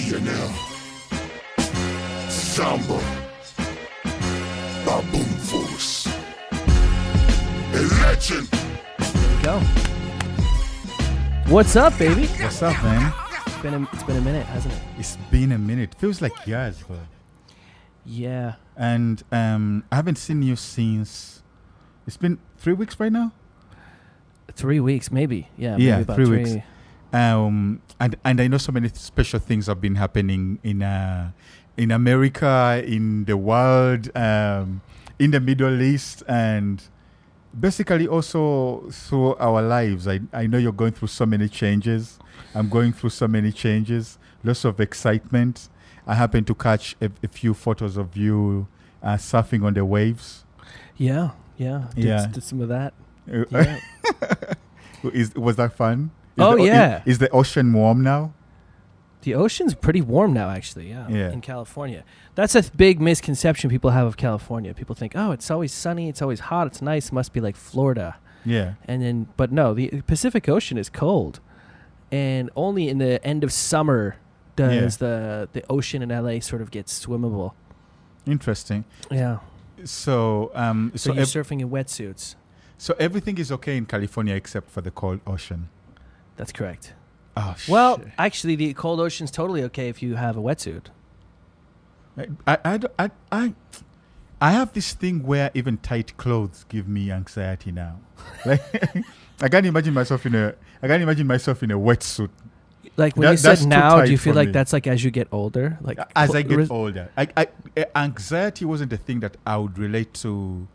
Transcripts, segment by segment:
GNL Zamba BABOON Force. A legend. There we go. What's up, baby? What's up, man? It's been a minute, hasn't it? It's been a minute. Feels like years, bro. Yeah. And I haven't seen you since. It's been 3 weeks right now. 3 weeks, maybe. Yeah. Yeah, maybe about 3 weeks. And I know so many special things have been happening in America, in the world, in the Middle East, and basically also through our lives. I know you're going through so many changes. I'm going through so many changes. Lots of excitement. I happened to catch a few photos of you surfing on the waves. Yeah. Did some of that. Yeah. Was that fun? Yeah. Is the ocean warm now? The ocean's pretty warm now, actually. Yeah. Yeah. In California. That's a big misconception people have of California. People think, oh, it's always sunny, it's always hot, it's nice, it must be like Florida. Yeah. But no, the Pacific Ocean is cold, and only in the end of summer does the ocean in LA sort of get swimmable. Interesting. Yeah. So you're surfing in wetsuits. So everything is okay in California except for the cold ocean. That's correct. Oh, well, shit. actually, the cold ocean's totally okay if you have a wetsuit. I have this thing where even tight clothes give me anxiety now. Like I can't imagine myself in a wetsuit. Like when you said that's now, too do you tight feel for like me. that's like as you get older? Like As I get older, anxiety wasn't a thing that I would relate to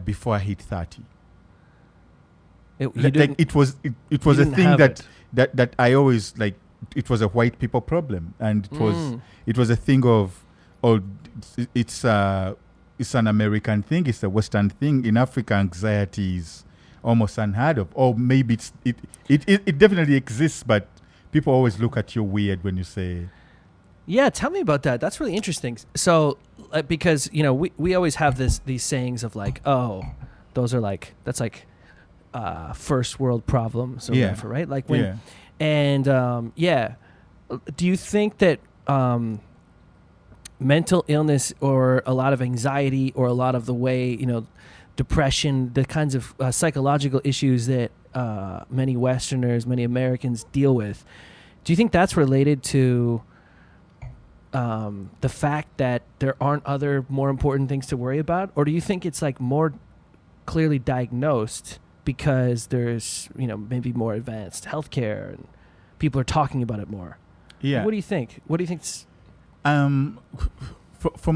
before I hit 30. It was a thing that I always like. It was a white people problem, and it was a thing of, it's an American thing, it's a Western thing. In Africa, anxiety is almost unheard of, or maybe it definitely exists, but people always look at you weird when you say. Yeah, tell me about that. That's really interesting. So, because we always have these sayings of like, oh, those are like that's like first world problems or whatever, right? Like when, and do you think that mental illness or a lot of anxiety or a lot of the way depression, the kinds of psychological issues that many Westerners, many Americans deal with, do you think that's related to the fact that there aren't other more important things to worry about, or do you think it's like more clearly diagnosed because there's maybe more advanced healthcare and people are talking about it more? Yeah. What do you think? What do you think's from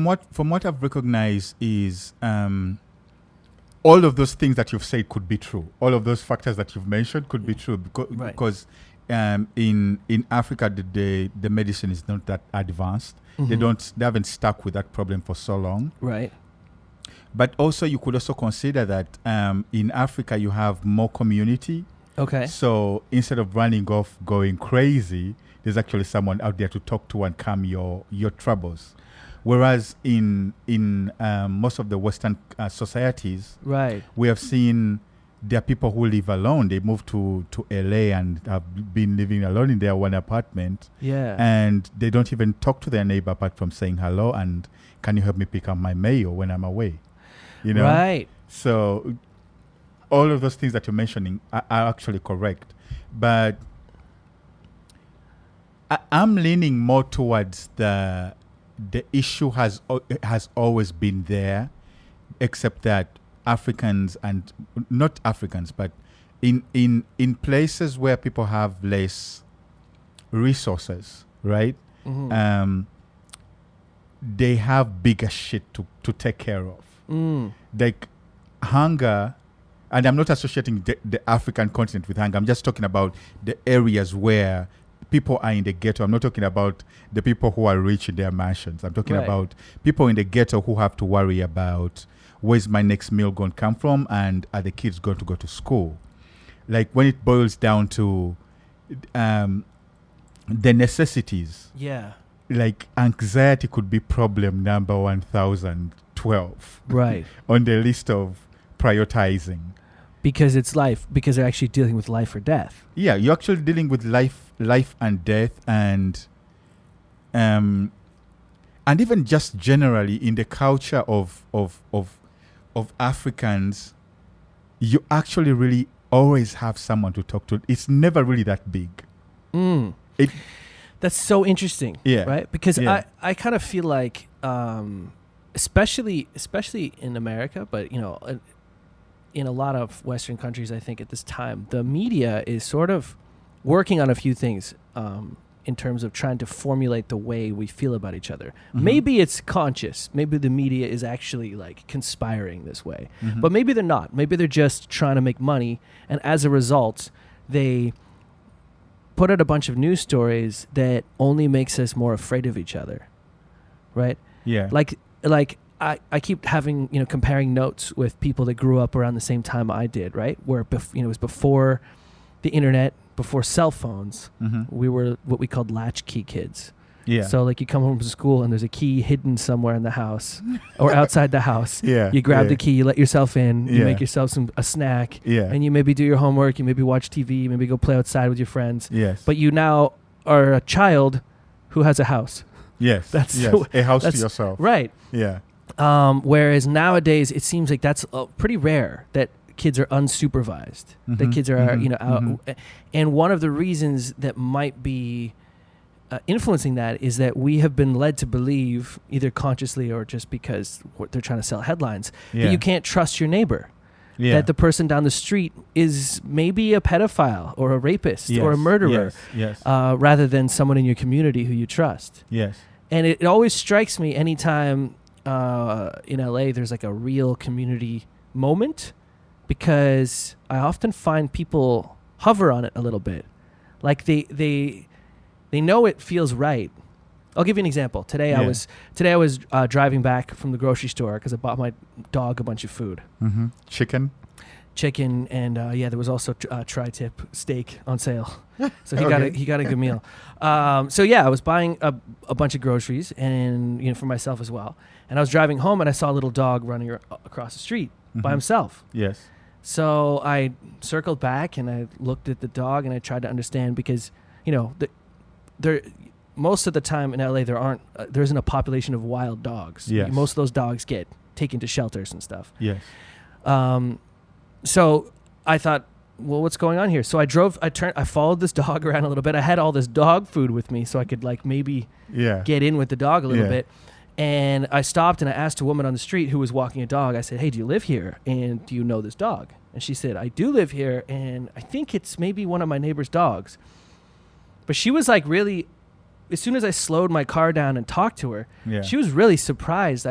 what I've recognized is all of those things that you've said could be true. All of those factors that you've mentioned could be true because in Africa the medicine is not that advanced. Mm-hmm. They haven't stuck with that problem for so long. Right. But also you could also consider that in Africa you have more community. Okay. So instead of running off going crazy, there's actually someone out there to talk to and calm your troubles. Whereas in most of the Western societies, right, we have seen there are people who live alone. They move to LA and have been living alone in their one apartment. Yeah. And they don't even talk to their neighbor apart from saying hello and can you help me pick up my mail when I'm away? Right. So all of those things that you're mentioning are actually correct. But I'm leaning more towards the issue has always been there, except that Africans, and not Africans, but in places where people have less resources, right? Mm-hmm. They have bigger shit to take care of. Like hunger, and I'm not associating the African continent with hunger. I'm just talking about the areas where people are in the ghetto. I'm not talking about the people who are rich in their mansions. I'm talking about people in the ghetto who have to worry about where's my next meal going to come from and are the kids going to go to school. Like when it boils down to the necessities. Yeah. Like anxiety could be problem number 1012. Right. On the list of prioritizing. Because it's life, because they're actually dealing with life or death. Yeah, you're actually dealing with life and death, and and even just generally in the culture of Africans, you actually really always have someone to talk to. It's never really that big. That's so interesting. Yeah. Right? Because Yeah. I kind of feel like, especially in America, but in a lot of Western countries, I think at this time, the media is sort of working on a few things in terms of trying to formulate the way we feel about each other. Maybe it's conscious. Maybe the media is actually like conspiring this way. But maybe they're not. Maybe they're just trying to make money. And as a result, they put out a bunch of news stories that only makes us more afraid of each other. Right? Yeah. Like I keep having, comparing notes with people that grew up around the same time I did, right? Where, it was before the internet, before cell phones. We were what we called latchkey kids. Yeah. So like you come home from school and there's a key hidden somewhere in the house or outside the house. Yeah. You grab Yeah. the key, you let yourself in, you Yeah. make yourself a snack, Yeah. and you maybe do your homework, you maybe watch TV, you maybe go play outside with your friends. Yes. But you now are a child who has a house. yes. that's yes. so- a house to that's- yourself. Right. Yeah. Whereas nowadays it seems like that's pretty rare that kids are unsupervised, that kids are, out. And one of the reasons that might be influencing that is that we have been led to believe, either consciously or just because they're trying to sell headlines, Yeah. that you can't trust your neighbor. Yeah. That the person down the street is maybe a pedophile or a rapist or a murderer, Yes. rather than someone in your community who you trust. Yes. And it always strikes me anytime in LA there's like a real community moment, because I often find people hover on it a little bit. Like they know it feels right. I'll give you an example. Today I was driving back from the grocery store because I bought my dog a bunch of food. Chicken. And there was also tri-tip steak on sale, so Okay. he got a good meal. I was buying a bunch of groceries and for myself as well. And I was driving home and I saw a little dog running across the street by himself. Yes. So I circled back and I looked at the dog and I tried to understand, because there most of the time in LA there isn't a population of wild dogs. Yes. Most of those dogs get taken to shelters and stuff. Yes. So I thought, well, what's going on here? So I followed this dog around a little bit. I had all this dog food with me so I could maybe Yeah. get in with the dog a little Yeah. bit. And I stopped and I asked a woman on the street who was walking a dog. I said, "Hey, do you live here? And do you know this dog?" And she said, "I do live here, and I think it's maybe one of my neighbor's dogs." But she was like really, as soon as I slowed my car down and talked to her, Yeah. she was really surprised.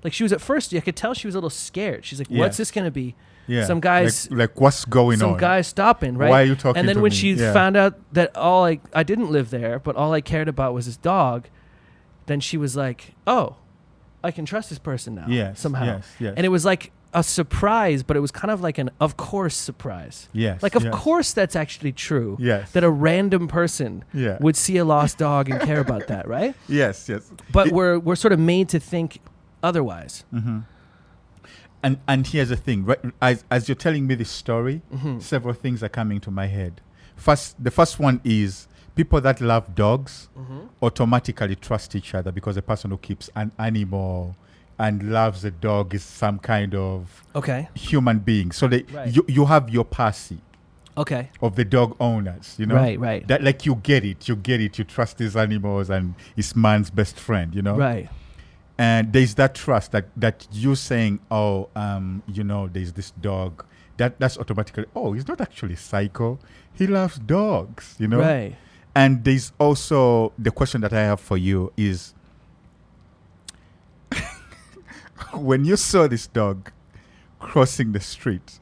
She was at first, I could tell she was a little scared. She's like, "What's Yes. this going to be?" Yeah. Some guys, like what's going on? some guys stopping, right? Why are you talking And then to when me? she Yeah. found out that I didn't live there, but all I cared about was this dog, then she was like, "Oh, I can trust this person now." Yes. somehow. Yes. Yes. And it was like a surprise, but it was kind of like an of course surprise. Yes. Like, of yes. course that's actually true. Yes. That a random person Yeah. would see a lost dog and care about that, right? Yes. Yes. But It- we're sort of made to think otherwise. And here's the thing, right? As you're telling me this story, several things are coming to my head. The first one is people that love dogs automatically trust each other, because the person who keeps an animal and loves a dog is some kind of Okay. human being. So Right. you have your posse Okay. of the dog owners, Right. That like you get it, you trust these animals and it's man's best friend, Right. And there's that trust that you saying, oh, there's this dog. That's automatically, oh, he's not actually psycho. He loves dogs, Right. And there's also the question that I have for you is, when you saw this dog crossing the street,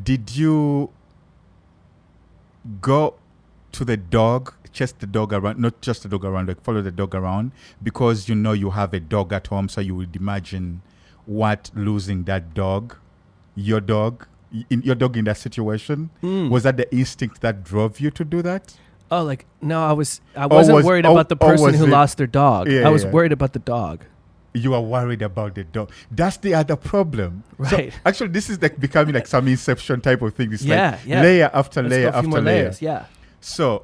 did you go to the dog, chase the dog around, not just the dog around, like follow the dog around, because you have a dog at home, so you would imagine what losing that dog, your dog in that situation, was that the instinct that drove you to do that? Oh, no, I wasn't worried about the person who lost their dog. Yeah, I was yeah. worried about the dog. You are worried about the dog. That's the other problem. Right. So actually, this is like becoming like some Inception type of thing. It's Yeah, like yeah. layer after Let's layer go a few after more layer. layers. Yeah. So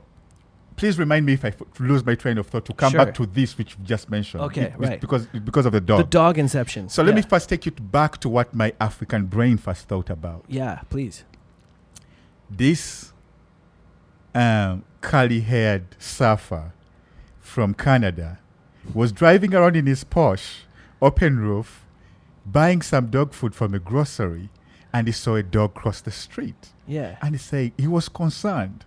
please remind me if I lose my train of thought to come Sure. back to this which you just mentioned. Okay, right. Because of the dog. The dog inception. So let me first take you back to what my African brain first thought about. Yeah, please. This curly-haired surfer from Canada was driving around in his Porsche, open roof, buying some dog food from a grocery, and he saw a dog cross the street. Yeah. And he was concerned.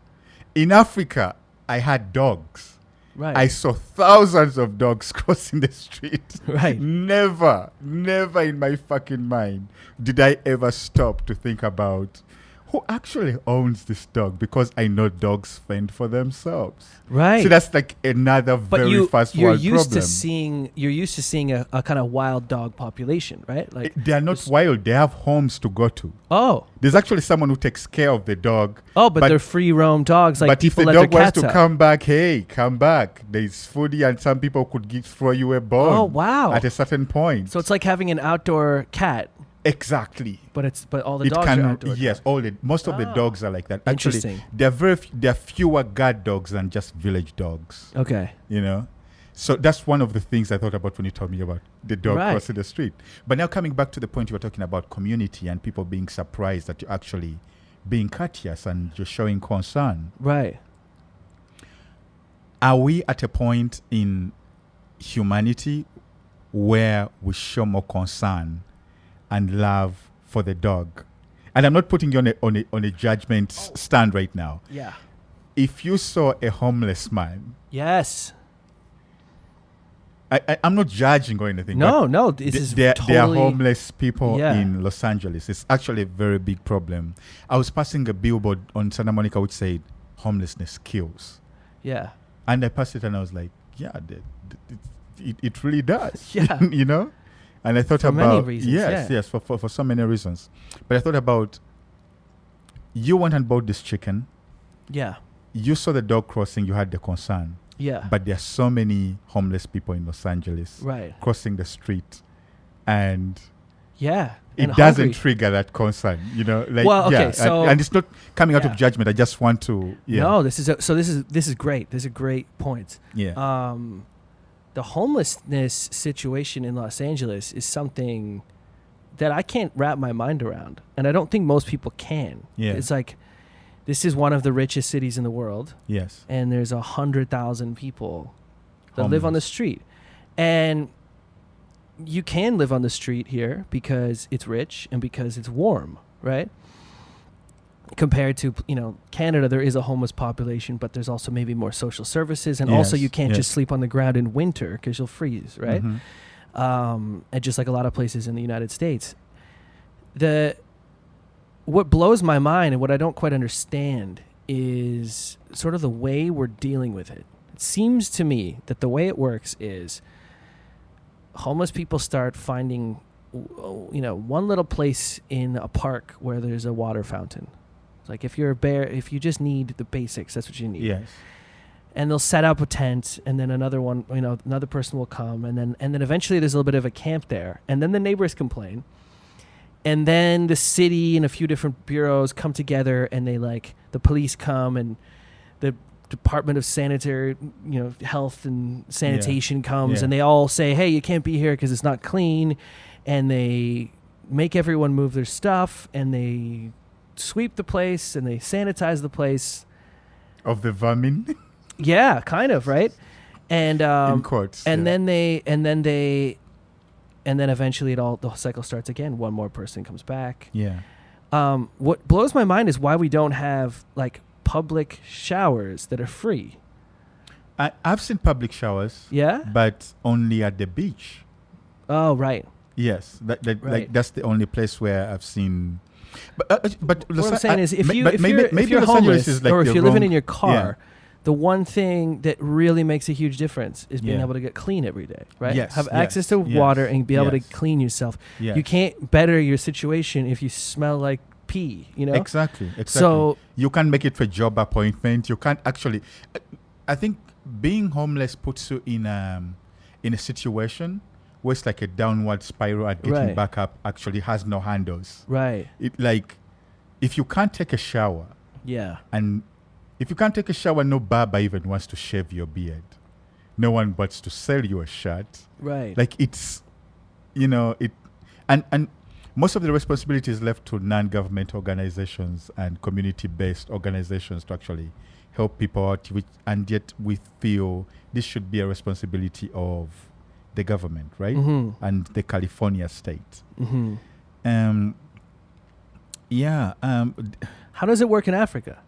In Africa, I had dogs. Right. I saw thousands of dogs crossing the street. Right. Never in my fucking mind did I ever stop to think about who actually owns this dog, because I know dogs fend for themselves. Right. So that's like another very first you're world used problem. you're used to seeing a kind of wild dog population, right? Like They are not wild. They have homes to go to. oh, There's actually someone who takes care of the dog. but they're free roam dogs. Like but if people the let their dog wants cats to out. come back, hey, come back. There's foodie, and some people could throw you a bone. Oh, wow. At a certain point. So it's like having an outdoor cat, exactly. but all the dogs are outdoor. Yes, most of the dogs are like that. Actually, Interesting. there are fewer guard dogs than just village dogs. Okay. You know, so that's one of the things I thought about when you told me about the dog Right. crossing the street. But now coming back to the point you were talking about community and people being surprised that you're actually being courteous and you're showing concern. Right. Are we at a point in humanity where we show more concern and love for the dog? And I'm not putting you on a judgment stand right now. Yeah. If you saw a homeless man, Yes. I'm not judging or anything. No, but this is there are totally homeless people Yeah. in Los Angeles. It's actually a very big problem. I was passing a billboard on Santa Monica which said, "Homelessness kills." Yeah. And I passed it and I was like, yeah, it really does. Yeah. You know? And I thought For about... many reasons, Yes, for so many reasons. But I thought about, you went and bought this chicken. Yeah. You saw the dog crossing, you had the concern. Yeah. But there are so many homeless people in Los Angeles Right. crossing the street. And Yeah. it And doesn't hungry. trigger that concern. You know? Like, Well, okay, yeah, so- and it's not coming out Yeah. of judgment. I just want to... Yeah. No, this is great. This is a great point. Yeah. The homelessness situation in Los Angeles is something that I can't wrap my mind around, and I don't think most people can. Yeah. It's like, this is one of the richest cities in the world, Yes. and there's 100,000 people that live on the Homeless. street, and you can live on the street here because it's rich and because it's warm, right? Compared to, Canada, there is a homeless population, but there's also maybe more social services, and also Yes, you can't just yes. sleep on the ground in winter because you'll freeze, right? Mhm. And just like a lot of places in the United States. What blows my mind and what I don't quite understand is sort of the way we're dealing with it. It seems to me that the way it works is homeless people start finding, one little place in a park where there's a water fountain. Like if you just need the basics, that's what you need. Yes. And they'll set up a tent, and then another person will come, and then eventually there's a little bit of a camp there, and then the neighbors complain, and then the city and a few different bureaus come together, and the police come, and the Department of Sanitary, Health and Sanitation comes, Yeah. and they all say, hey, you can't be here because it's not clean, and they make everyone move their stuff, and they sweep the place, and they sanitize the place. Of the vermin. Yeah, kind of, right? And In quotes. and yeah. then eventually the cycle starts again. One more person comes back. Yeah. What blows my mind is why we don't have public showers that are free. I've seen public showers. Yeah? But only at the beach. Oh, right. Yes. Right. That's the only place where I've seen. But What I'm saying is, if you're Los Angeles homeless, is like or if the you're living wrong- in your car, Yeah. the one thing that really makes a huge difference is being Yeah. able to get clean every day, right? Yes, Have yes, access to yes, water and be able to yes. clean yourself. Yes. You can't better your situation if you smell like pee, Exactly. So you can't make it for a job appointment. You can't actually. I think being homeless puts you in a situation where it's like a downward spiral and getting Right. back up actually has no handles. right, If you can't take a shower yeah, and If you can't take a shower, no barber even wants to shave your beard. No one wants to sell you a shirt. Right. Like it's, and most of the responsibility is left to non-government organizations and community-based organizations to actually help people out. And yet we feel this should be a responsibility of the government, right? Mm-hmm. And the California state. Mm-hmm. How does it work in Africa?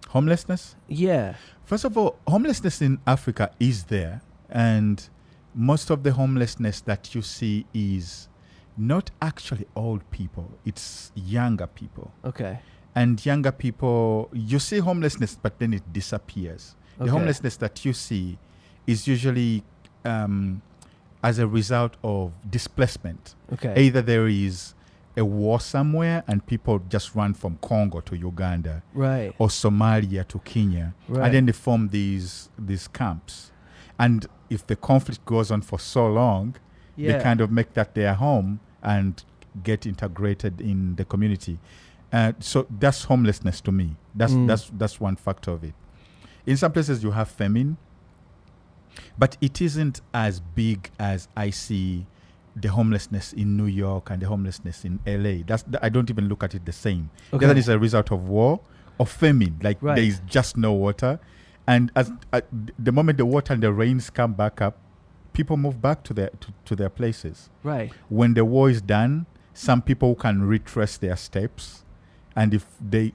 Homelessness? Yeah. First of all, homelessness in Africa is there, and most of the homelessness that you see is not actually old people, it's younger people. Okay. And younger people, you see homelessness, but then it disappears. Okay. The homelessness that you see is usually as a result of displacement. Okay. Either there is a war somewhere and people just run from Congo to Uganda, Right. or Somalia to Kenya, Right. and then they form these camps. And if the conflict goes on for so long, Yeah. they kind of make that their home and get integrated in the community. So that's homelessness to me. That's one factor of it. In some places you have famine, but it isn't as big as I see the homelessness in New York and the homelessness in LA. I don't even look at it the same. Okay. That is a result of war or famine. Like Right. there is just no water, and as the moment the water and the rains come back up, people move back to their places. Right. When the war is done, some people can retrace their steps, and if the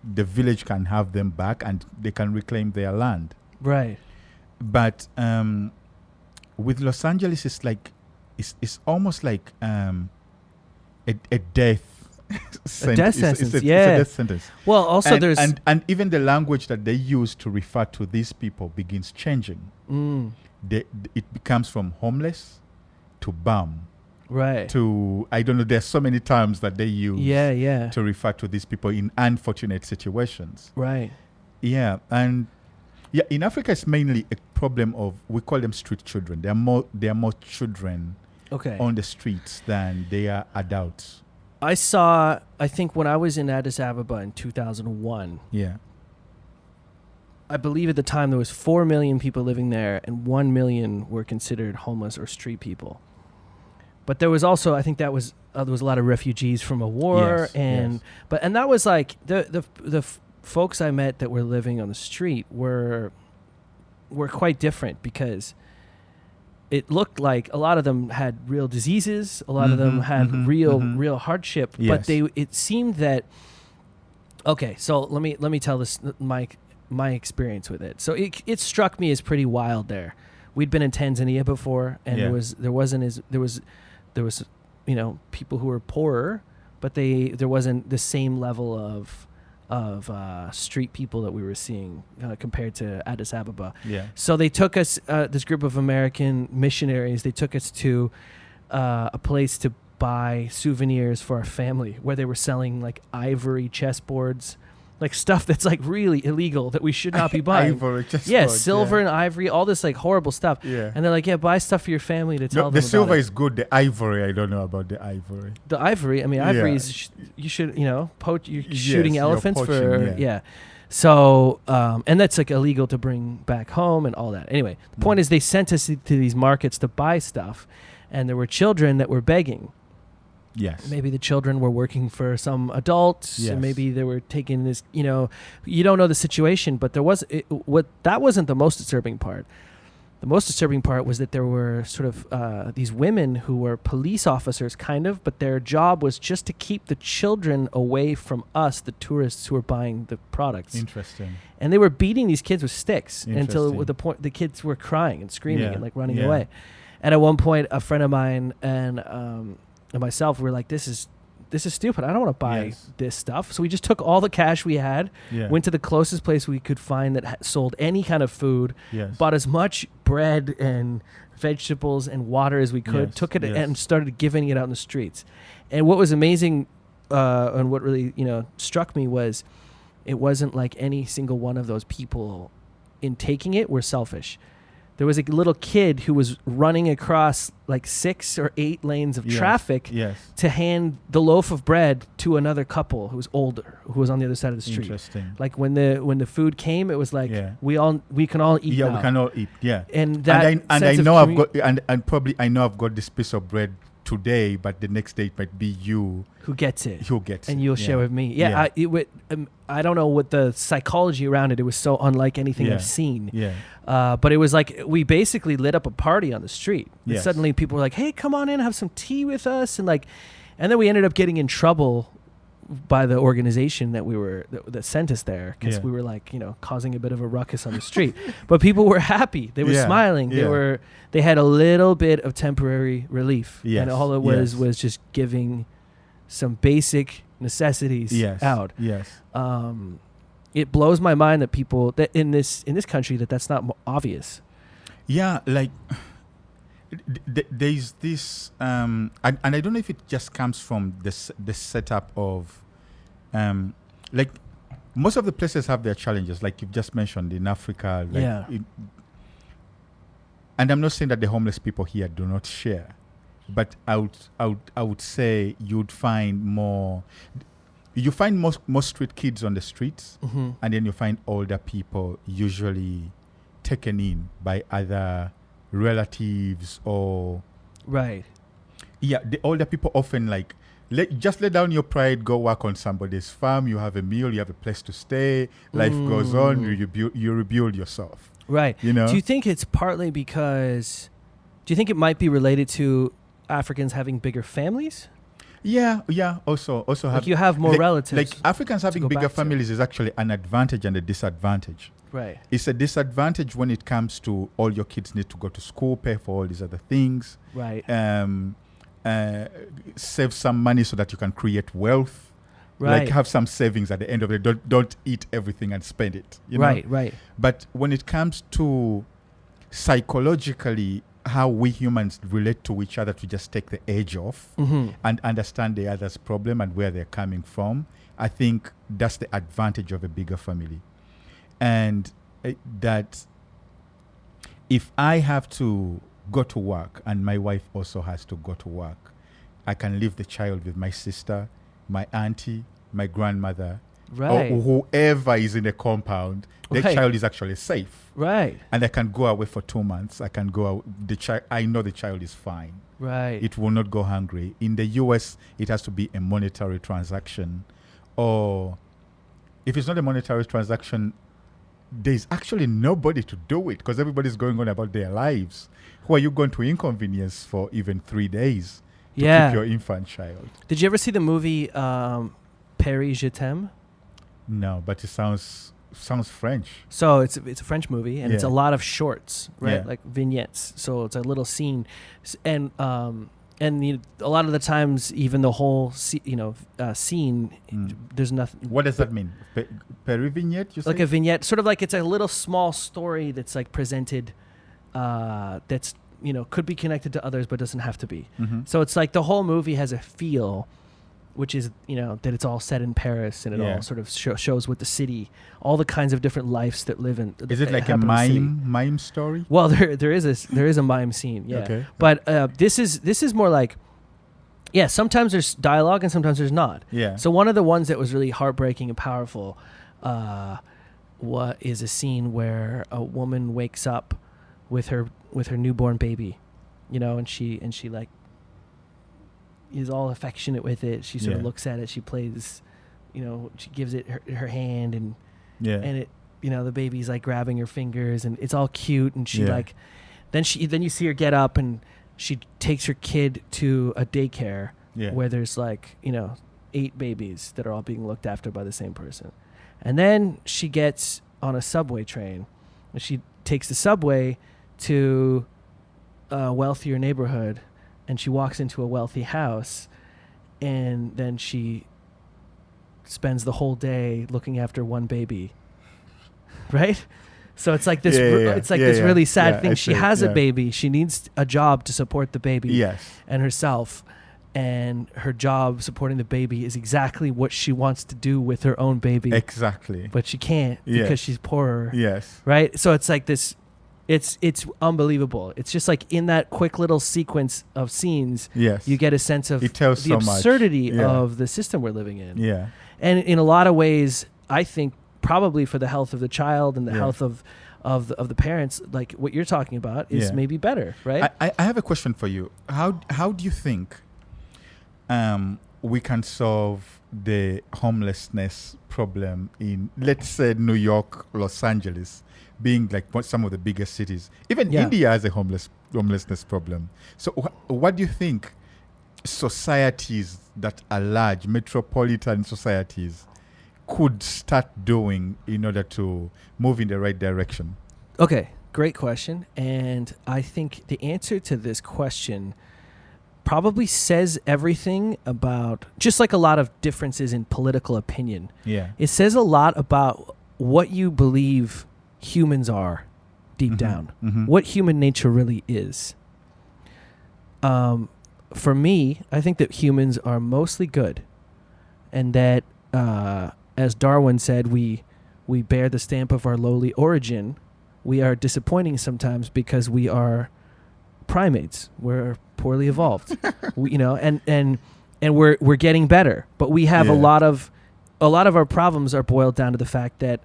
village can have them back and they can reclaim their land. Right. But with Los Angeles, it's like it's almost like a death sentence. A death sentence, It's a death sentence. Well, also there's and even the language that they use to refer to these people begins changing. It becomes from homeless to bum right. to, I don't know, there's so many terms that they use Yeah. to refer to these people in unfortunate situations. Right. Yeah, and in Africa it's mainly a problem of, we call them street children. There are more children Okay. on the streets than they are adults. I think when I was in Addis Ababa in 2001, Yeah. I believe at the time there was 4 million people living there and 1 million were considered homeless or street people. But there was also, I think there was a lot of refugees from a war. Yes, and that was like the folks I met that were living on the street were quite different, because it looked like a lot of them had real diseases, a lot of them had real hardship, Yes. but it seemed that, okay, so let me tell this my experience with it. So it struck me as pretty wild there. We'd been in Tanzania before, and there was people who were poorer, but there wasn't the same level of street people that we were seeing compared to Addis Ababa. Yeah. So they took us, this group of American missionaries, they took us to a place to buy souvenirs for our family, where they were selling like ivory chessboards, like stuff that's like really illegal that we should not be buying. Ivory chessboard. Yeah, silver and ivory, all this like horrible stuff. Yeah. And they're like, yeah, buy stuff for your family to tell them The about silver it. is good. The ivory, I don't know about the ivory. The ivory, I mean, ivory is you should, poach. You're shooting you're elephants poaching, yeah. So, and that's like illegal to bring back home and all that. Anyway, the point is they sent us to these markets to buy stuff, and there were children that were begging. Yes. Maybe the children were working for some adults, Yes. and maybe they were taking this, you don't know the situation, but that wasn't the most disturbing part. The most disturbing part was that there were sort of these women who were police officers, kind of, but their job was just to keep the children away from us, the tourists who were buying the products. Interesting. And they were beating these kids with sticks until Interesting. at the point the kids were crying and screaming Yeah. and like running Yeah. away. And at one point, a friend of mine and myself were like, "This is stupid. I don't want to buy Yes. this stuff." So we just took all the cash we had, Yeah. went to the closest place we could find that sold any kind of food, Yes. bought as much bread and vegetables and water as we could, Yes, took it yes. and started giving it out in the streets. And what was amazing and what really struck me was it wasn't like any single one of those people in taking it were selfish. there was a little kid who was running across like 6 or 8 lanes of traffic to hand the loaf of bread to another couple who was older, who was on the other side of the street. Interesting. Like when the food came, it was like we can all eat. Yeah, now. we can all eat. Yeah, and that I know I've got and probably I know I've got this piece of bread today, but the next day it might be you who gets it. And you'll share with me. Yeah, I don't know what the psychology around it. It was so unlike anything I've seen. Yeah. But it was like we basically lit up a party on the street. Yes. And suddenly people were like, "Hey, come on in, have some tea with us," and then we ended up getting in trouble by the organization that sent us there because we were like, causing a bit of a ruckus on the street. But people were happy. They were smiling. They had a little bit of temporary relief. Yes. And all it was just giving some basic necessities out. Yes. It blows my mind that people that in this country that's not obvious. Yeah, like there's this, and I don't know if it just comes from the setup of, like most of the places have their challenges, like you've just mentioned in Africa. Like and I'm not saying that the homeless people here do not share, but I would say you find most street kids on the streets, and then you find older people usually taken in by other relatives or the older people often like just lay down your pride, go work on somebody's farm, you have a meal, you have a place to stay, life goes on, you rebuild yourself, right? Do you think it's partly because do you think it might be related to Africans having bigger families? Also like you have more relatives. Like Africans having bigger families is actually an advantage and a disadvantage. Right. It's a disadvantage when it comes to all your kids need to go to school, pay for all these other things. Right. Save some money so that you can create wealth. Right. Like have some savings at the end of the day. Don't eat everything and spend it. Right. But when it comes to psychologically how we humans relate to each other to just take the edge off and understand the other's problem and where they're coming from, I think that's the advantage of a bigger family. And that if I have to go to work and my wife also has to go to work, I can leave the child with my sister, my auntie, my grandmother, or whoever is in the compound. The child is actually safe. Right. And I can go away for 2 months. I can go out. I know the child is fine. Right. It will not go hungry. In the US, it has to be a monetary transaction. Or if it's not a monetary transaction, there's actually nobody to do it because everybody's going on about their lives. Who are you going to inconvenience for even 3 days to keep your infant child? Did you ever see the movie Paris Je t'aime? No, but it sounds French. So it's a French movie, and it's a lot of shorts, right? Like vignettes. So it's a little scene, and a lot of the times, even the whole scene, there's nothing. What does that mean? Paris vignette? You say? Like a vignette, sort of like it's a little small story that's like presented, that's could be connected to others, but doesn't have to be. So it's like the whole movie has a feel, which is, that it's all set in Paris and it all sort of shows what the city, all the kinds of different lives that live in. Is it like a mime story? Well, there is a mime scene, Okay. But this is more like, sometimes there's dialogue and sometimes there's not. Yeah. So one of the ones that was really heartbreaking and powerful, is a scene where a woman wakes up with her newborn baby, and she like is all affectionate with it. She sort of looks at it. She plays, she gives it her hand and it, the baby's like grabbing her fingers and it's all cute. And she then you see her get up and she takes her kid to a daycare where there's like, 8 babies that are all being looked after by the same person. And then she gets on a subway train and she takes the subway to a wealthier neighborhood. And she walks into a wealthy house, and then she spends the whole day looking after one baby, right? So it's like this. This really sad thing. She has a baby. She needs a job to support the baby and herself, and her job supporting the baby is exactly what she wants to do with her own baby. Exactly. But she can't because she's poorer. Yes. Right. So it's like this. It's unbelievable. It's just like in that quick little sequence of scenes, Yes. you get a sense of It tells the so much. absurdity Yeah. of the system we're living in. Yeah. And in a lot of ways, I think probably for the health of the child and the Yeah. health of the parents, like what you're talking about is Yeah. maybe better, right? I have a question for you. How do you think we can solve the homelessness problem in, let's say, New York, Los Angeles, being like some of the biggest cities? Even Yeah. India has a homelessness problem. So what do you think societies that are large, metropolitan societies, could start doing in order to move in the right direction? Okay, great question. And I think the answer to this question probably says everything about, just like a lot of differences in political opinion. Yeah. It says a lot about what you believe humans are deep down, what human nature really is. For me, I think that humans are mostly good, and that, as Darwin said, we bear the stamp of our lowly origin. We are disappointing sometimes because we are primates. We're poorly evolved, and we're getting better. But we have Yeah. a lot of our problems are boiled down to the fact that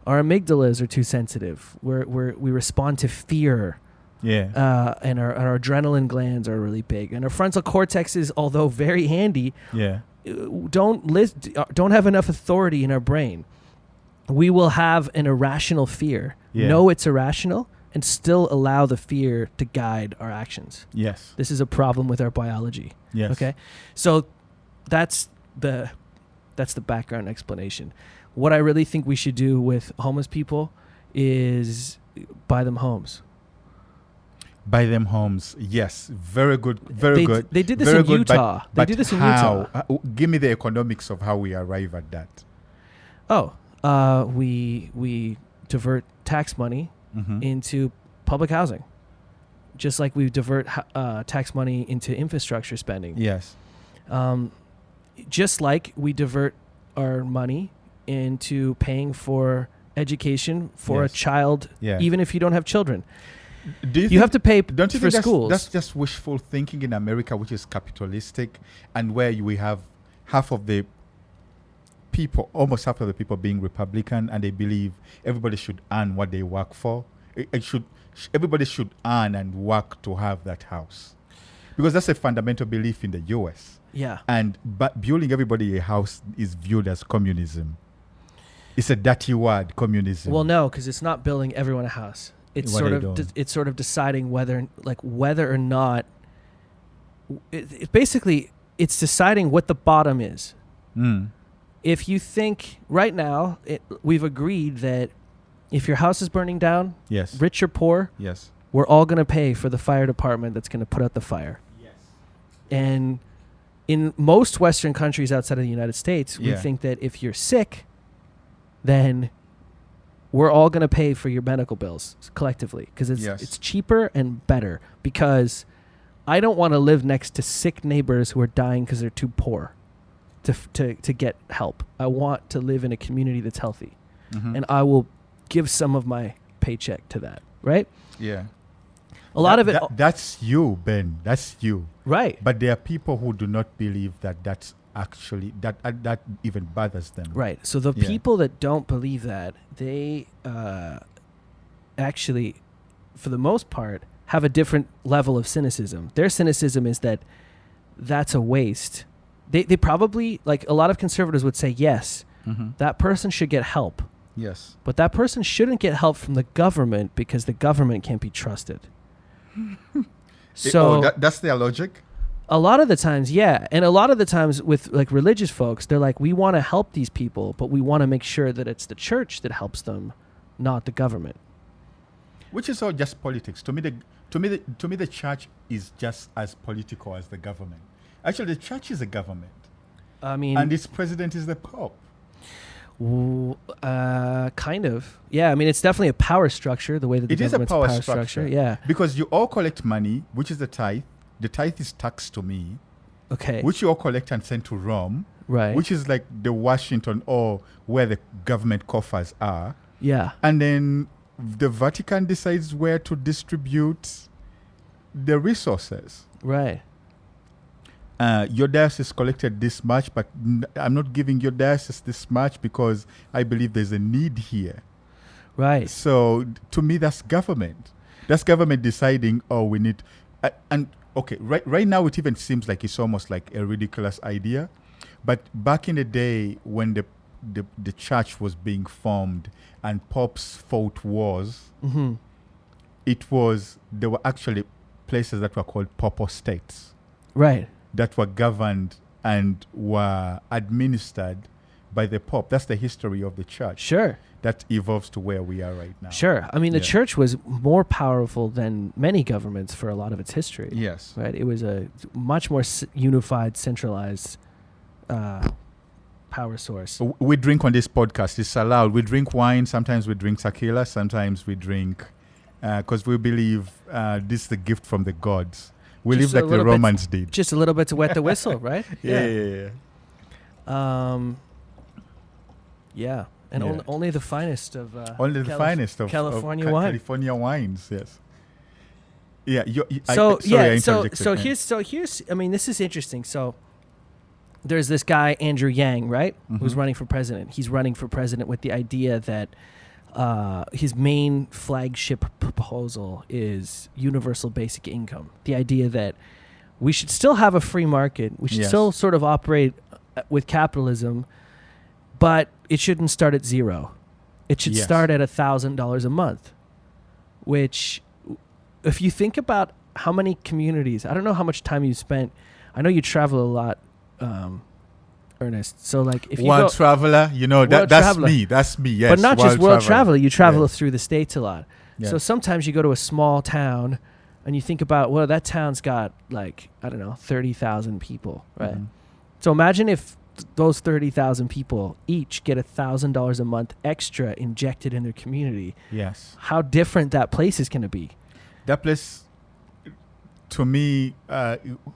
our amygdalas are too sensitive. We respond to fear. Yeah. And our adrenaline glands are really big, and our frontal cortexes, although very handy, Yeah. don't have enough authority in our brain. We will have an irrational fear, Yeah. know it's irrational, and still allow the fear to guide our actions. Yes. This is a problem with our biology. Yes. Okay, so that's the background explanation. What I really think we should do with homeless people is buy them homes. Buy them homes. Yes, very good. Very good. They did this very in good, Utah. They did this in how? Utah. Give me the economics of how we arrive at that. We divert tax money Mm-hmm. into public housing, just like we divert tax money into infrastructure spending. Yes. Just like we divert our money into paying for education for Yes. a child, Yeah. even if you don't have children. Do You have to pay Don't you for think schools. that's just wishful thinking in America, which is capitalistic, and where we have half of the people, almost half of the people, being Republican, and they believe everybody should earn what they work for. Everybody should earn and work to have that house, because that's a fundamental belief in the U.S. Yeah. But building everybody a house is viewed as communism. It's a dirty word, communism. Well, no, because it's not building everyone a house. It's What sort they of don't. it's sort of deciding whether or not. It basically, it's deciding what the bottom is. Mm. If you think right now, we've agreed that if your house is burning down, Yes. rich or poor, Yes. we're all going to pay for the fire department that's going to put out the fire. Yes. And in most Western countries outside of the United States, we Yeah. think that if you're sick, then we're all going to pay for your medical bills collectively, because Yes. it's cheaper and better. Because I don't want to live next to sick neighbors who are dying because they're too poor to get help. I want to live in a community that's healthy, Mhm. and I will give some of my paycheck to that, right? Yeah. A lot of it, That's you, Ben. That's you. right? But there are people who do not believe that that's actually that even bothers them. Right. So the Yeah. people that don't believe that, they actually, for the most part, have a different level of cynicism. Their cynicism is that that's a waste. They probably, like a lot of conservatives would say, yes, Mm-hmm. that person should get help. Yes. But that person shouldn't get help from the government because the government can't be trusted. So that's their logic. a lot of the times, yeah. And a lot of the times with like religious folks, they're like, we want to help these people, but we want to make sure that it's the church that helps them, not the government. Which is all just politics. To me, the church is just as political as the government. Actually, the church is a government, I mean, and its president is the Pope. kind of. Yeah, I mean, it's definitely a power structure, the way that the It is a government's power structure. Yeah. Because you all collect money, which is the tithe. The tithe is taxed to me, Okay. which you all collect and send to Rome, right. which is like the Washington or where the government coffers are. Yeah. And then the Vatican decides where to distribute the resources. Right. Your diocese collected this much, but I'm not giving your diocese this much because I believe there's a need here. Right. So to me, that's government. That's government deciding, oh, we need... right now it even seems like it's almost like a ridiculous idea. But back in the day when the church was being formed and popes fought wars, Mm-hmm. there were actually places that were called papal states. Right. That were governed and were administered by the Pope. That's the history of the church. Sure. That evolves to where we are right now. Sure. I mean, the church was more powerful than many governments for a lot of its history. Yes. Right. It was a much more unified, centralized power source. We drink on this podcast. It's allowed. We drink wine. Sometimes we drink tequila. Sometimes we drink because we believe this is the gift from the gods. We live like the Romans did. Just a little bit to wet the whistle, right? Yeah. Yeah. And only the finest of finest of California wine. California wines, yes. Yeah. Here's. I mean, this is interesting. So there's this guy Andrew Yang, right, who's running for president. He's running for president with the idea that his main flagship proposal is universal basic income. The idea that we should still have a free market. We should still sort of operate with capitalism, but it shouldn't start at zero. It should start at $1,000 a month, which, if you think about how many communities, I don't know how much time you spent. I know you travel a lot, Ernest. So like, if you world traveler, that's me. That's me. Yes, but not just world traveler. You travel Yes. through the States a lot. Yes. So sometimes you go to a small town, and you think about, well, that town's got like 30,000 people, right? Mhm. So imagine if those 30,000 people each get $1,000 a month extra injected in their community. Yes. How different that place is going to be. That place, to me,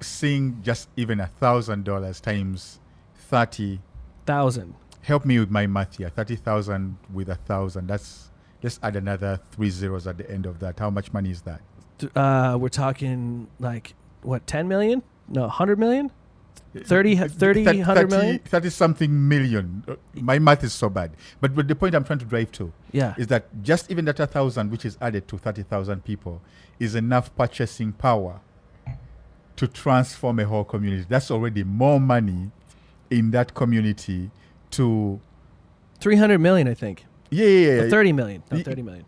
seeing just even $1,000 times 30,000. Help me with my math here. 30,000 with 1,000. That's just add another 3 zeros at the end of that. How much money is that? We're talking like what? 10 million? No, 100 million? 100 million? 30 something million. My math is so bad. But the point I'm trying to drive to is that just even that 1,000, which is added to 30,000 people, is enough purchasing power to transform a whole community. That's already more money in that community to 300 million, I think. Yeah. Or 30 million. No, 30 million.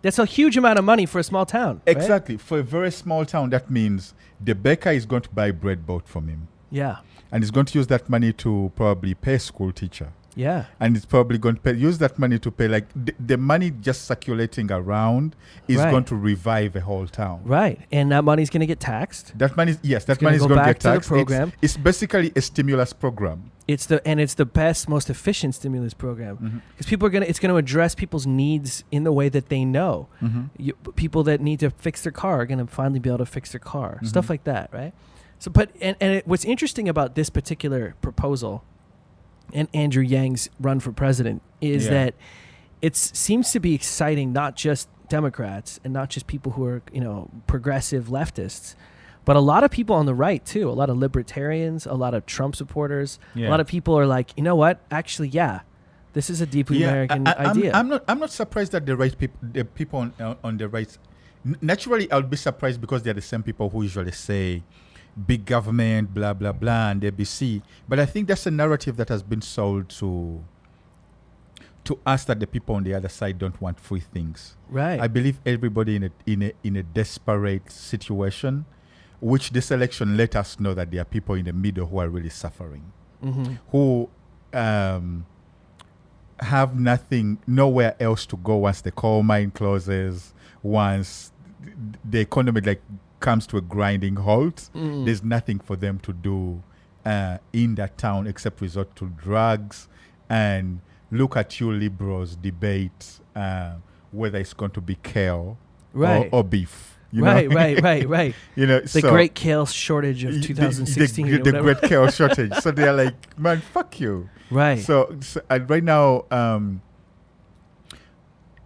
That's a huge amount of money for a small town. Right? Exactly. For a very small town, that means the baker is going to buy bread bought from him. Yeah. And he's going to use that money to probably pay a school teacher. Yeah. And it's probably going to use that money to pay, like, the money just circulating around is going to revive a whole town. Right. And that money's going to get taxed. That money is going to get taxed. To the program. It's basically a stimulus program. It's the best, most efficient stimulus program because it's going to address people's needs in the way that they know. People that need to fix their car are going to finally be able to fix their car. Stuff like that, right? So, what's interesting about this particular proposal and Andrew Yang's run for president is that it seems to be exciting not just Democrats and not just people who are progressive leftists, but a lot of people on the right too. A lot of libertarians, a lot of Trump supporters. A lot of people are like, you know what? Actually, this is a deeply American idea. I'm not surprised that the people on the right. Naturally, I would be surprised because they're the same people who usually say big government, blah blah blah, and ABC. But I think that's a narrative that has been sold to us that the people on the other side don't want free things. Right. I believe everybody in a desperate situation, which this election let us know that there are people in the middle who are really suffering, who have nowhere else to go once the coal mine closes, once the economy comes to a grinding halt. There's nothing for them to do in that town except resort to drugs and look at you liberals debate whether it's going to be kale or beef. Right. The great kale shortage of 2016. The great kale shortage. So they're like, man, fuck you. Right. So right now,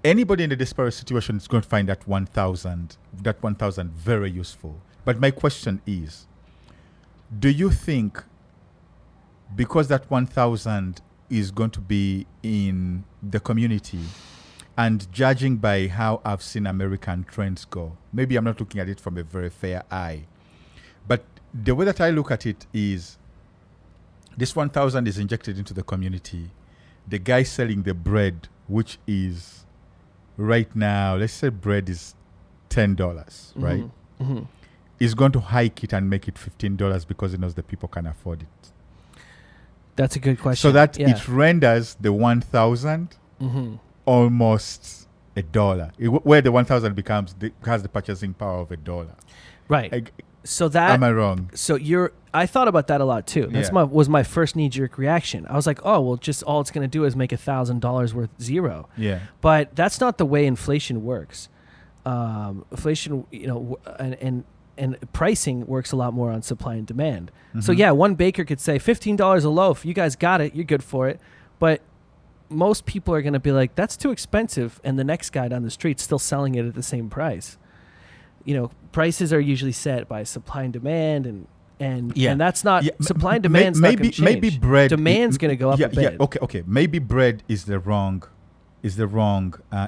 anybody in a disparate situation is going to find that 1,000 very useful. But my question is, do you think because that 1,000 is going to be in the community, and judging by how I've seen American trends go, maybe I'm not looking at it from a very fair eye, but the way that I look at it is this 1,000 is injected into the community. The guy selling the bread, which is right now, let's say bread is $10, right? Mm-hmm. Is going to hike it and make it $15 because he knows the people can afford it. That's a good question. So that it renders the 1,000 almost $1, where the 1,000 has the purchasing power of $1. Right. So that, am I wrong? So I thought about that a lot too. That's was my first knee-jerk reaction. I was like, oh, well, just all it's going to do is make $1,000 worth zero. Yeah. But that's not the way inflation works. Inflation, and pricing works a lot more on supply and demand. So yeah, one baker could say $15 a loaf. You guys got it. You're good for it. But most people are going to be like, that's too expensive. And the next guy down the street's still selling it at the same price. Prices are usually set by supply and demand, and that's not supply and demand's not going to change. Maybe bread demand's going to go up a bit. Okay. Maybe bread is the wrong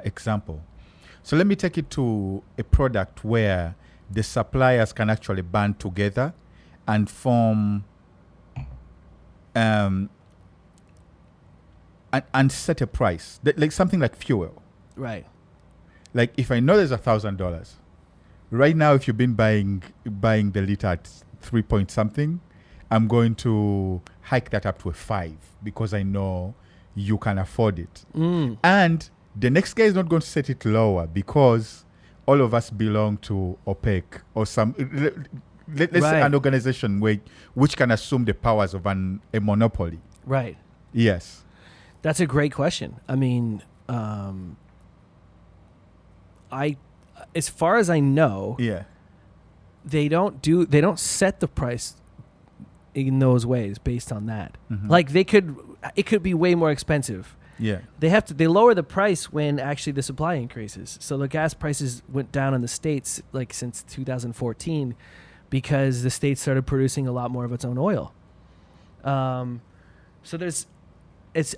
example. So let me take it to a product where the suppliers can actually band together and form and set a price, like something like fuel. Right. Like if I know there's $1,000. Right now, if you've been buying the liter at 3 point something, I'm going to hike that up to a 5 because I know you can afford it. And the next guy is not going to set it lower because all of us belong to OPEC or let's say an organization which can assume the powers of a monopoly. Right. Yes. That's a great question. I mean, as far as I know, they don't set the price in those ways based on that. Like it could be way more expensive. Yeah. They lower the price when actually the supply increases. So the gas prices went down in the States like since 2014 because the States started producing a lot more of its own oil. So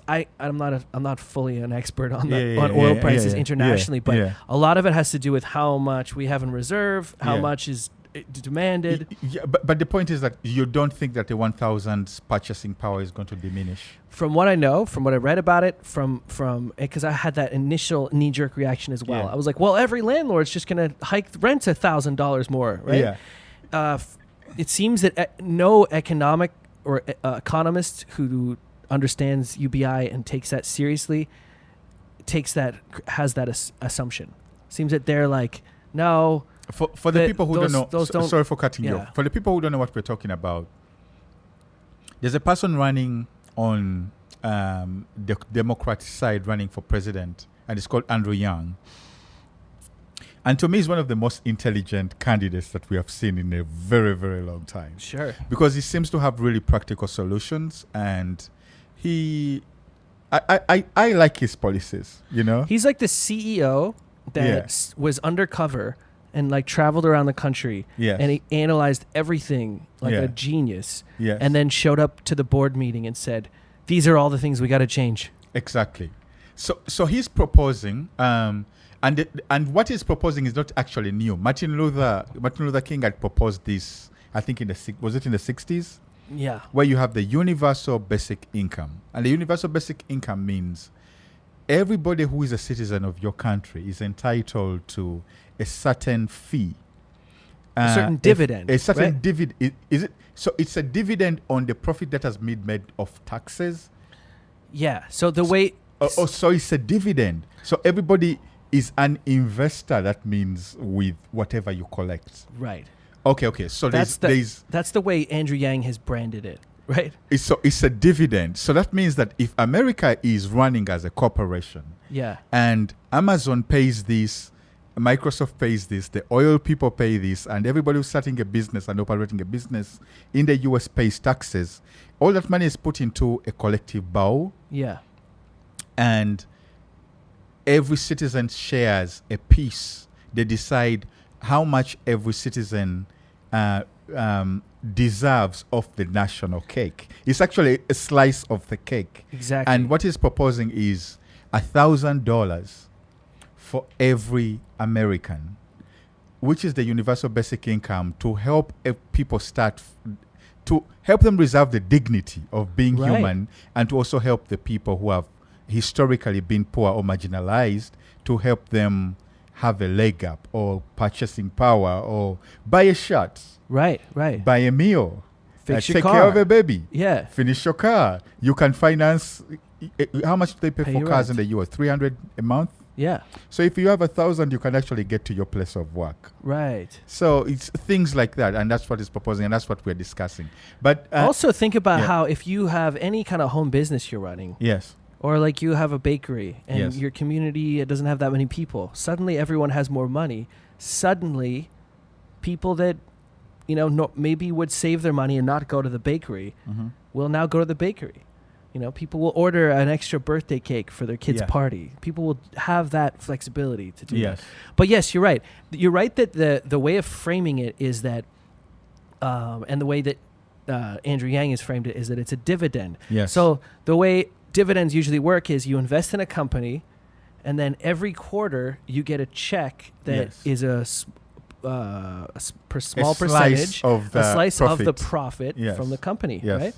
I'm not fully an expert on oil prices internationally, but a lot of it has to do with how much we have in reserve, how much is demanded. But the point is that you don't think that the 1,000's purchasing power is going to diminish? From what I know, from what I read about it, from because I had that initial knee-jerk reaction as well. I was like, well, every landlord's just going to hike rents $1,000 more, right? Yeah. It seems that no economic or economist who understands UBI and takes that seriously has that assumption. Seems that they're like, no. For the people who don't know, sorry for cutting you off. For the people who don't know what we're talking about, there's a person running on the Democrat side running for president, and it's called Andrew Yang. And to me, he's one of the most intelligent candidates that we have seen in a very, very long time. Sure. Because he seems to have really practical solutions, and I like his policies, He's like the CEO that was undercover and like traveled around the country and he analyzed everything like a genius and then showed up to the board meeting and said, these are all the things we got to change. Exactly. So he's proposing and what he's proposing is not actually new. Martin Luther King had proposed this, I think was it in the 60s? Yeah. Where you have the universal basic income. And the universal basic income means everybody who is a citizen of your country is entitled to a certain fee. A certain dividend. A certain dividend. Is it? So it's a dividend on the profit that has been made of taxes? Yeah. So the way... So it's a dividend. So everybody is an investor. That means with whatever you collect. Right. Okay. So that's the way Andrew Yang has branded it, right? It's a dividend. So that means that if America is running as a corporation, and Amazon pays this, Microsoft pays this, the oil people pay this, and everybody who's starting a business and operating a business in the US pays taxes, all that money is put into a collective bowl. Yeah. And every citizen shares a piece. They decide how much every citizen deserves of the national cake. It's actually a slice of the cake. Exactly. And what he's proposing is $1,000 for every American, which is the universal basic income, to help people to help them reserve the dignity of being human, and to also help the people who have historically been poor or marginalized, to help them have a leg up or purchasing power or buy a shirt. Right. Buy a meal. Fix your take car. care of a baby. Yeah. Finish your car. You can finance. How much do they pay for cars in the US? $300 a month? Yeah. So if you have 1,000, you can actually get to your place of work. Right. So it's things like that, and that's what he's proposing, and that's what we're discussing. But also think about how if you have any kind of home business you're running. Yes. Or like you have a bakery and Yes. your community doesn't have that many people. Suddenly everyone has more money. Suddenly people that, maybe would save their money and not go to the bakery will now go to the bakery. People will order an extra birthday cake for their kid's party. People will have that flexibility to do that. But yes, you're right. You're right that the way of framing it is that, and the way that Andrew Yang has framed it is that it's a dividend. Yes. So the way dividends usually work is you invest in a company, and then every quarter you get a check that is a small percentage, a slice of the profit from the company, right?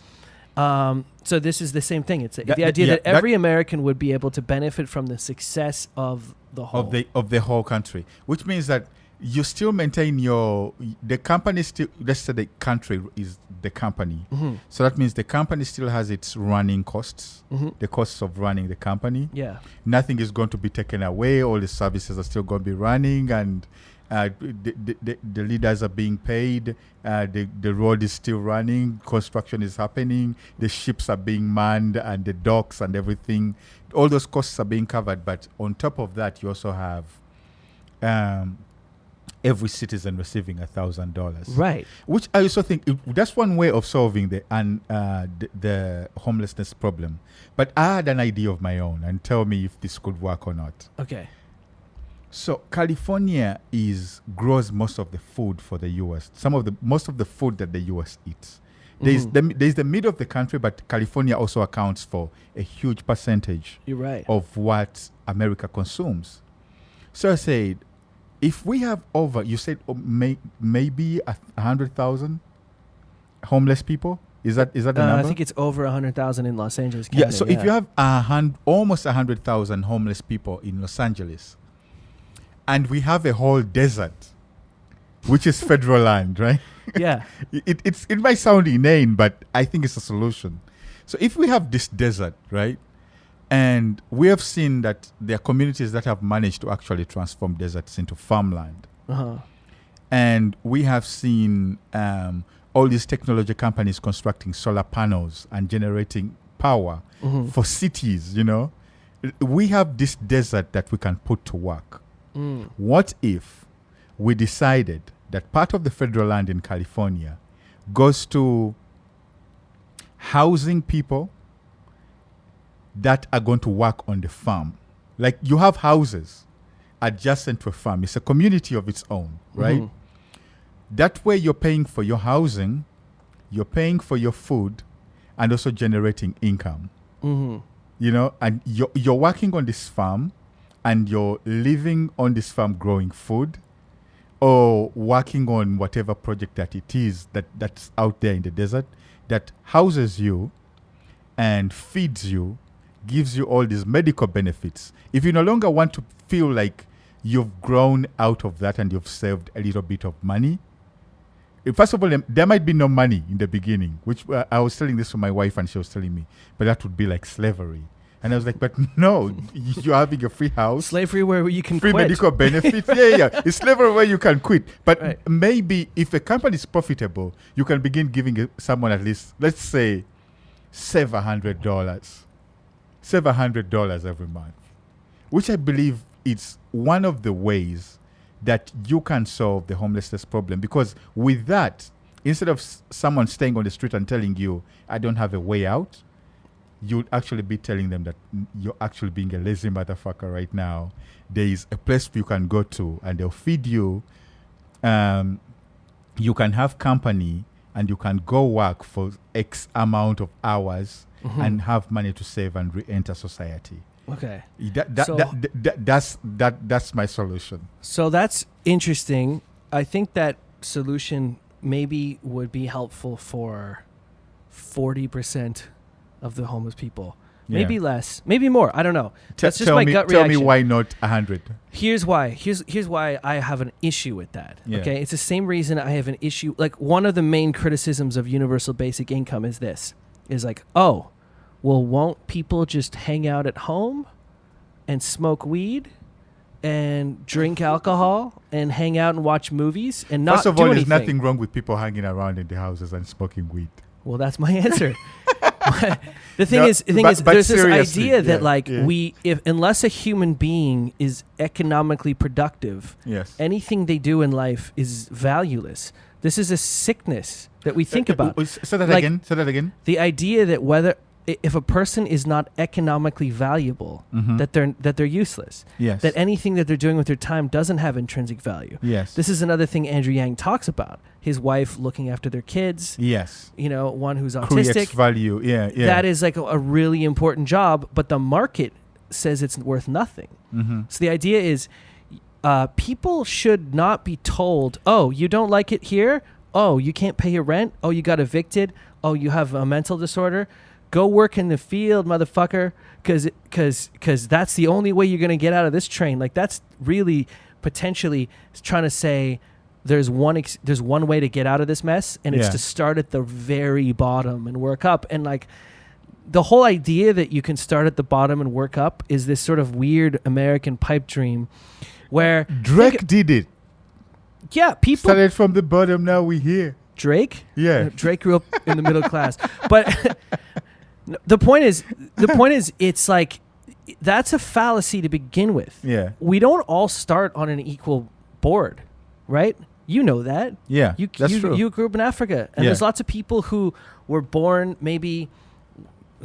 So this is the same thing. It's the idea that every American would be able to benefit from the success of the whole of the whole country, which means that you still maintain the company still. Let's say the country is the company, so that means the company still has its running costs, the costs of running the company. Yeah, nothing is going to be taken away. All the services are still going to be running, and the leaders are being paid. The road is still running. Construction is happening. The ships are being manned, and the docks and everything. All those costs are being covered. But on top of that, you also have every citizen receiving $1,000. Right. Which I also think that's one way of solving the homelessness problem. But I had an idea of my own, and tell me if this could work or not. Okay. So California grows most of the food for the U.S. Most of the food that the U.S. eats. There's the middle of the country, but California also accounts for a huge percentage of what America consumes. So I said, if we have you said maybe 100,000 homeless people. Is that the number? I think it's over 100,000 in Los Angeles County. Yeah. So if you have almost 100,000 homeless people in Los Angeles, and we have a whole desert, which is federal land, right? Yeah. It might sound inane, but I think it's a solution. So if we have this desert, right, and we have seen that there are communities that have managed to actually transform deserts into farmland. And we have seen all these technology companies constructing solar panels and generating power for cities, We have this desert that we can put to work. What if we decided that part of the federal land in California goes to housing people that are going to work on the farm? Like you have houses adjacent to a farm. It's a community of its own, right? That way you're paying for your housing, you're paying for your food, and also generating income. And you're working on this farm, and you're living on this farm growing food, or working on whatever project that it is that's out there in the desert that houses you and feeds you, gives you all these medical benefits. If you no longer want to feel like you've grown out of that and you've saved a little bit of money, first of all, there might be no money in the beginning, which I was telling this to my wife and she was telling me, but that would be like slavery. And I was like, but no, you're having a free house. Slavery where you can free quit. Medical benefits. Yeah. It's slavery where you can quit. But maybe if a company is profitable, you can begin giving someone at least, let's say, save $100. Save $100 every month. Which I believe is one of the ways that you can solve the homelessness problem. Because with that, instead of someone staying on the street and telling you, I don't have a way out, you'd actually be telling them that you're actually being a lazy motherfucker right now. There is a place you can go to and they'll feed you. You can have company and you can go work for X amount of hours and have money to save and re-enter society. Okay. That's my solution. So that's interesting. I think that solution maybe would be helpful for 40% of the homeless people. Maybe less, maybe more. I don't know. That's just my gut reaction. Tell me why not 100? Here's why. Here's why I have an issue with that. Yeah. Okay, it's the same reason I have an issue. Like, one of the main criticisms of universal basic income is this: is like, oh, well, won't people just hang out at home and smoke weed and drink alcohol and hang out and watch movies and not do anything? First of all, there's nothing wrong with people hanging around in the houses and smoking weed. Well, that's my answer. The thing is, there's this idea that unless a human being is economically productive, anything they do in life is valueless. This is a sickness that we think about. Say that again. The idea that if a person is not economically valuable, that they're useless. Yes. That anything that they're doing with their time doesn't have intrinsic value. Yes. This is another thing Andrew Yang talks about. His wife looking after their kids. Yes. One who's autistic. Creates value. Yeah. That is like a really important job, but the market says it's worth nothing. So the idea is people should not be told, oh, you don't like it here? Oh, you can't pay your rent? Oh, you got evicted? Oh, you have a mental disorder? Go work in the field, motherfucker, because that's the only way you're going to get out of this train. Like, that's really potentially trying to say there's one way to get out of this mess, and it's to start at the very bottom and work up. And like, the whole idea that you can start at the bottom and work up is this sort of weird American pipe dream where Drake did it. Yeah, people started from the bottom, now we're here. Drake? Yeah. Drake grew up in the middle class. But the point is it's like, that's a fallacy to begin with. Yeah. We don't all start on an equal board, right? You know that. Yeah, that's true. You grew up in Africa. And there's lots of people who were born maybe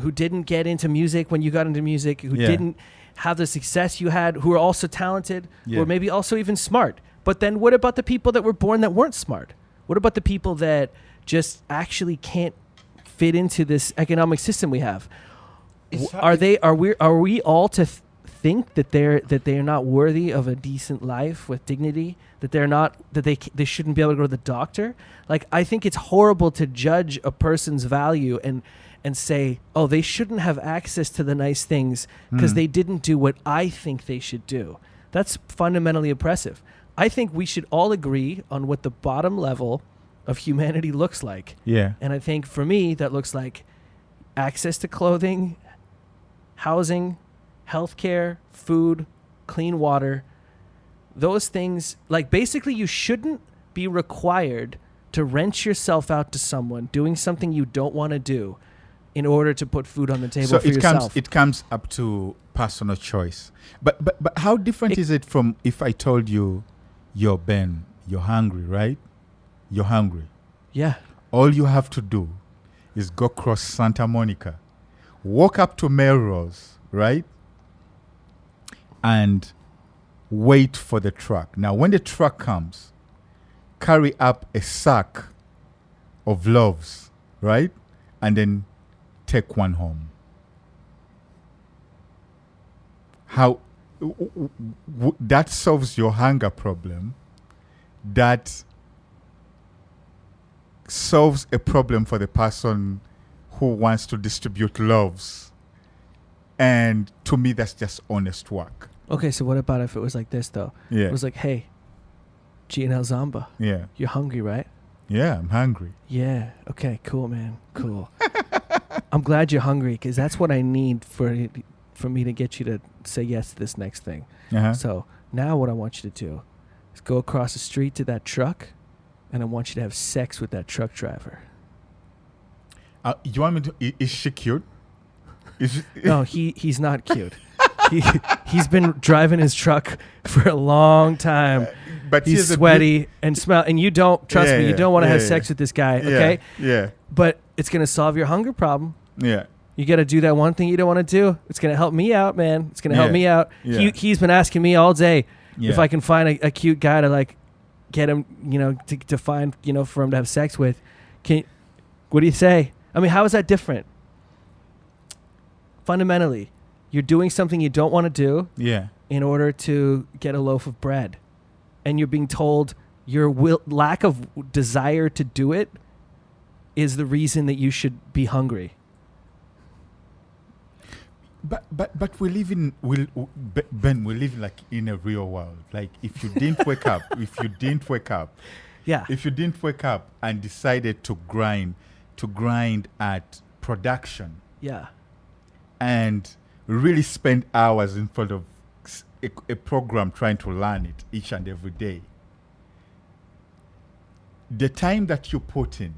who didn't get into music when you got into music, who didn't have the success you had, who are also talented, or maybe also even smart. But then what about the people that were born that weren't smart? What about the people that just actually can't fit into this economic system we have? Are we all to think that they are not worthy of a decent life with dignity? That they shouldn't be able to go to the doctor? Like, I think it's horrible to judge a person's value and say, oh, they shouldn't have access to the nice things because they didn't do what I think they should do. That's fundamentally oppressive. I think we should all agree on what the bottom level of humanity looks like. Yeah. And I think for me, that looks like access to clothing, housing, healthcare, food, clean water. Those things, like, basically you shouldn't be required to rent yourself out to someone doing something you don't want to do in order to put food on the table for yourself. It comes up to personal choice. But how different is it from if I told you, you're Ben, you're hungry, right? You're hungry. Yeah. All you have to do is go cross Santa Monica, walk up to Melrose, right? And wait for the truck. Now, when the truck comes, carry up a sack of loaves, right? And then take one home. How that solves your hunger problem. That solves a problem for the person who wants to distribute loaves. And to me, that's just honest work. Okay, so what about if it was like this, though? Yeah. It was like, hey, GNL Zamba. Yeah. You're hungry, right? Yeah, I'm hungry. Yeah. Okay, cool, man. Cool. I'm glad you're hungry because that's what I need for me to get you to say yes to this next thing. Uh-huh. So now what I want you to do is go across the street to that truck, and I want you to have sex with that truck driver. You want me to? Is she cute? No, he's not cute. He's been driving his truck for a long time. But he's sweaty and and you don't trust me. You don't want to have sex with this guy, okay? Yeah. But it's gonna solve your hunger problem. Yeah. You got to do that one thing you don't want to do. It's going to help me out, man. It's going to help Yeah. me out. Yeah. He's been asking me all day Yeah. if I can find a cute guy to like get him, to find, for him to have sex with. What do you say? I mean, how is that different? Fundamentally, you're doing something you don't want to do Yeah. in order to get a loaf of bread. And you're being told your lack of desire to do it is the reason that you should be hungry. But we live in Ben, we live like in a real world. Like if you didn't wake up, Yeah. if you didn't wake up and decided to grind at production Yeah. and really spend hours in front of a program trying to learn it each and every day, the time that you put in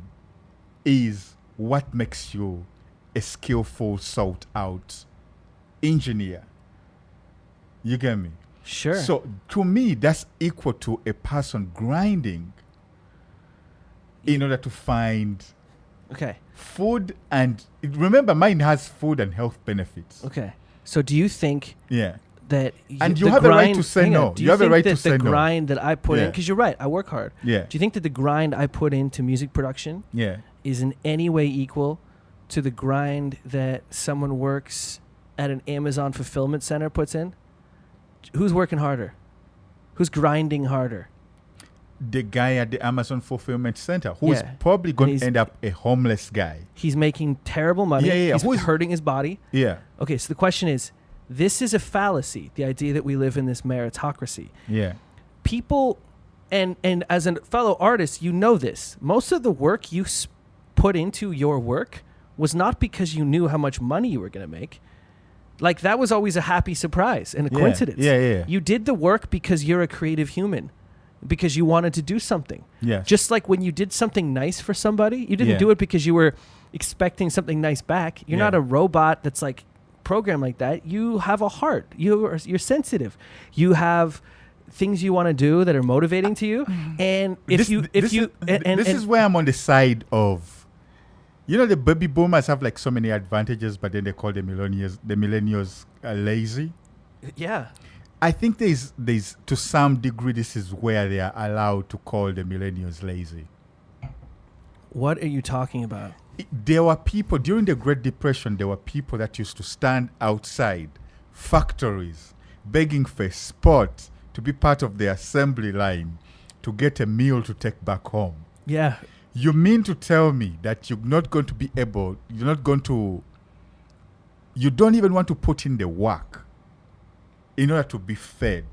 is what makes you a skillful, sought out engineer. You get me? Sure. So to me, that's equal to a person grinding in order to find Okay. food. And remember, mine has food and health benefits. Okay. So do you think Yeah. that And you the have a right grind- to say hang on, no. do You have a think right that to say the no. grind that I put in, Yeah. because you're right, I work hard. Yeah. Do you think that the grind I put into music production Yeah. is in any way equal to the grind that someone works at an Amazon fulfillment center puts in? Who's working harder? Who's grinding harder? The guy at the Amazon fulfillment center, who's Yeah. probably going he's- to end up a homeless guy. He's making terrible money. Yeah, yeah, yeah. He's Who's- hurting his body. Yeah. Okay, so the question is, this is a fallacy, the idea that we live in this meritocracy. Yeah. People, and as a fellow artist, you know this. Most of the work you put into your work was not because you knew how much money you were going to make. Like, that was always a happy surprise and a Yeah. coincidence. Yeah, yeah. You did the work because you're a creative human, because you wanted to do something. Yes. Just like when you did something nice for somebody, you didn't Yeah. do it because you were expecting something nice back. You're Yeah. not a robot that's like programmed like that. You have a heart. You're sensitive. You have things you want to do that are motivating to you. And this is where I'm on the side of, the baby boomers have like so many advantages, but then they call the millennials lazy. yeah. I think there's to some degree, this is where they are allowed to call the millennials lazy. What are you talking about? There were people during the Great Depression. There were people that used to stand outside factories begging for a spot to be part of the assembly line to get a meal to take back home. Yeah. You mean to tell me that you don't even want to put in the work in order to be fed?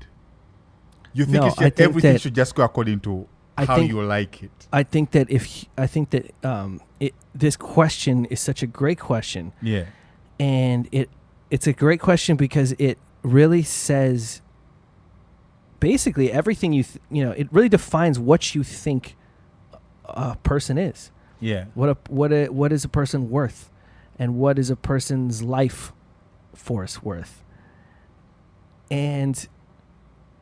You think No, it's I think everything that- should just go according to I how think- you like it? I think that this question is such a great question. Yeah. And it's a great question because it really says basically everything it really defines what you think a person is. Yeah. What is a person worth, and what is a person's life force worth? And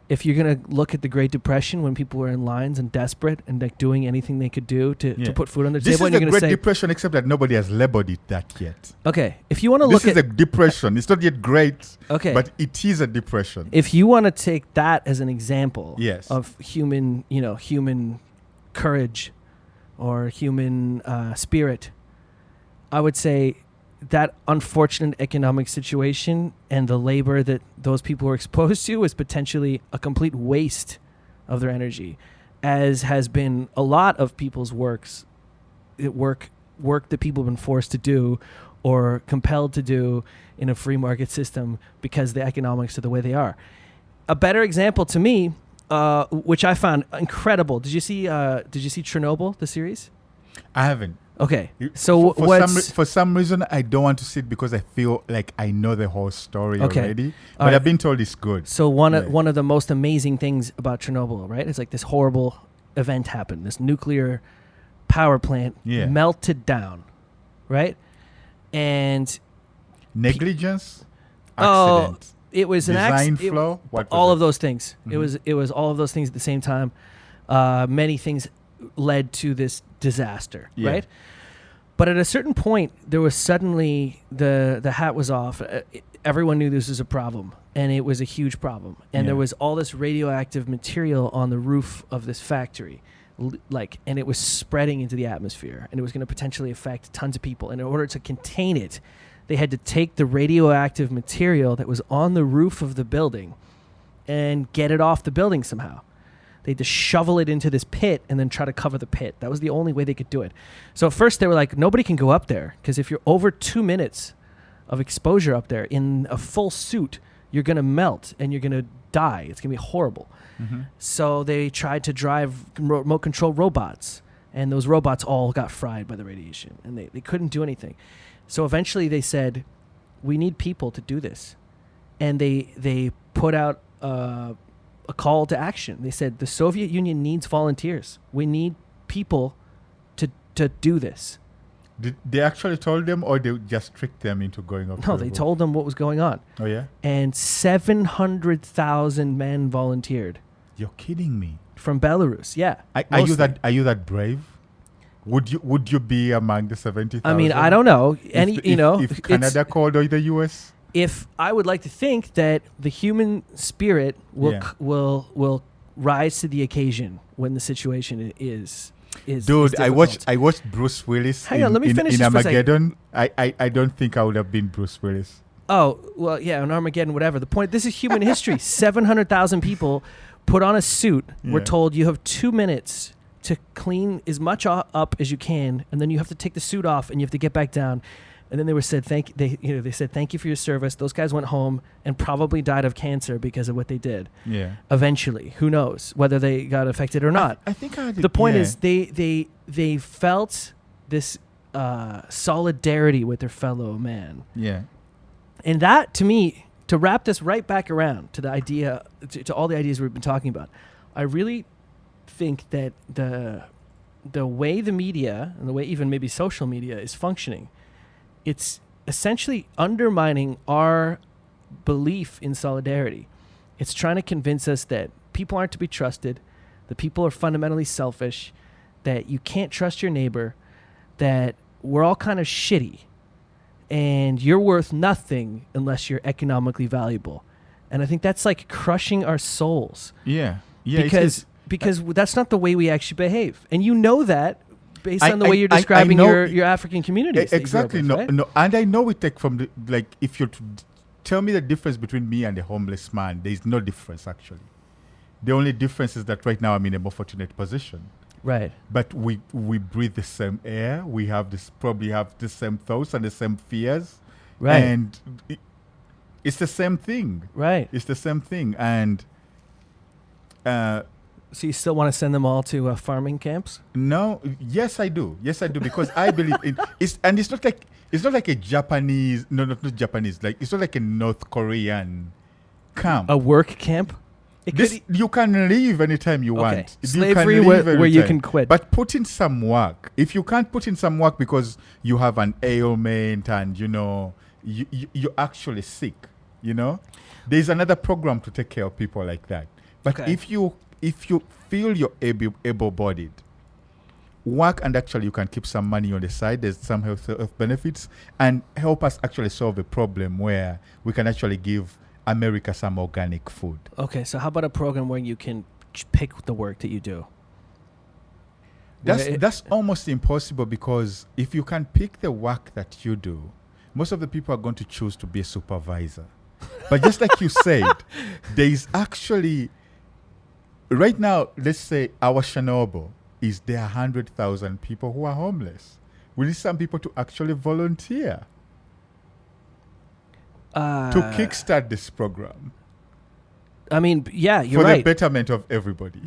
if you're gonna look at the Great Depression when people were in lines and desperate and like doing anything they could do to put food on their This table, is and the you're Great gonna say, Depression, except that nobody has labeled it that yet. okay, if you want to This look is at a depression. It's not yet great, okay, but it is a depression. if you want to take that as an example Yes. of human courage or human spirit, I would say that unfortunate economic situation and the labor that those people were exposed to is potentially a complete waste of their energy, as has been a lot of people's work that people have been forced to do or compelled to do in a free market system because the economics are the way they are. A better example to me, which I found incredible. Did you see Chernobyl, the series? I haven't. Okay, so For some reason, I don't want to see it because I feel like I know the whole story Okay. already. All But right. I've been told it's good. So one Yeah. of the most amazing things about Chernobyl, right? It's like this horrible event happened. This nuclear power plant Yeah. melted down, right? And Negligence, Oh, accident, it was an design accident. flow. What All was of those things. Mhm. It was all of those things at the same time. Many things led to this disaster, Yeah. right? But at a certain point, there was suddenly the hat was off. Everyone knew this was a problem, and it was a huge problem. And there was all this radioactive material on the roof of this factory, and it was spreading into the atmosphere, and it was going to potentially affect tons of people. And in order to contain it, they had to take the radioactive material that was on the roof of the building and get it off the building somehow. They had to shovel it into this pit and then try to cover the pit. That was the only way they could do it. So at first they were like, nobody can go up there, because if you're over 2 minutes of exposure up there in a full suit, you're going to melt and you're going to die. It's going to be horrible. Mm-hmm. So they tried to drive remote control robots, and those robots all got fried by the radiation, and they couldn't do anything. So eventually they said, we need people to do this. And they put out a call to action. They said, the Soviet Union needs volunteers. We need people to do this. Did they actually told them, or they just tricked them into going up? No, they told them what was going on. Oh, yeah? And 700,000 men volunteered. You're kidding me. From Belarus, yeah. Are you that brave? Would you be among the 70,000? I mean, I don't know. If Canada called, or the US? If I would like to think that the human spirit will rise to the occasion when the situation is Dude, I watched Bruce Willis let me finish in this for a second. Armageddon. I don't think I would have been Bruce Willis. Oh, well, yeah, in Armageddon, whatever. The point, this is human history. 700,000 people put on a suit. Yeah. We're told you have 2 minutes to clean as much up as you can, and then you have to take the suit off and you have to get back down. And then they said thank you for your service. Those guys went home and probably died of cancer because of what they did. Yeah. Eventually, who knows whether they got affected or not. I think the point is they felt this solidarity with their fellow man. Yeah. And that, to me, to wrap this right back around to the idea, to all the ideas we've been talking about, I really think that the way the media and the way even maybe social media is functioning, it's essentially undermining our belief in solidarity. It's trying to convince us that people aren't to be trusted, that people are fundamentally selfish, that you can't trust your neighbor, that we're all kind of shitty, and you're worth nothing unless you're economically valuable. And I think that's like crushing our souls. Yeah. Because that's not the way we actually behave. And you know that based on the way you're describing your African communities. Exactly. Right? No. And I know it from if you're to tell me the difference between me and a homeless man, there is no difference actually. The only difference is that right now I'm in a more fortunate position. Right. But we breathe the same air. We probably have the same thoughts and the same fears. Right. And it's the same thing. Right. It's the same thing. And so you still want to send them all to farming camps? No. Yes, I do. Because I believe it's not like a Japanese. No, not Japanese. Like it's not like a North Korean camp. A work camp? You can leave anytime you want. Slavery where you can quit. But put in some work. If you can't put in some work because you have an ailment and you're actually sick, there's another program to take care of people like that. But if you feel you're able-bodied, work, and actually you can keep some money on the side. There's some health benefits, and help us actually solve a problem where we can actually give America some organic food. Okay, so how about a program where you can pick the work that you do? That's almost impossible, because if you can pick the work that you do, most of the people are going to choose to be a supervisor. But just like you said, there is actually, right now, let's say our Chernobyl there are 100,000 people who are homeless. We need some people to actually volunteer to kickstart this program. I mean, yeah, you're right. For the betterment of everybody.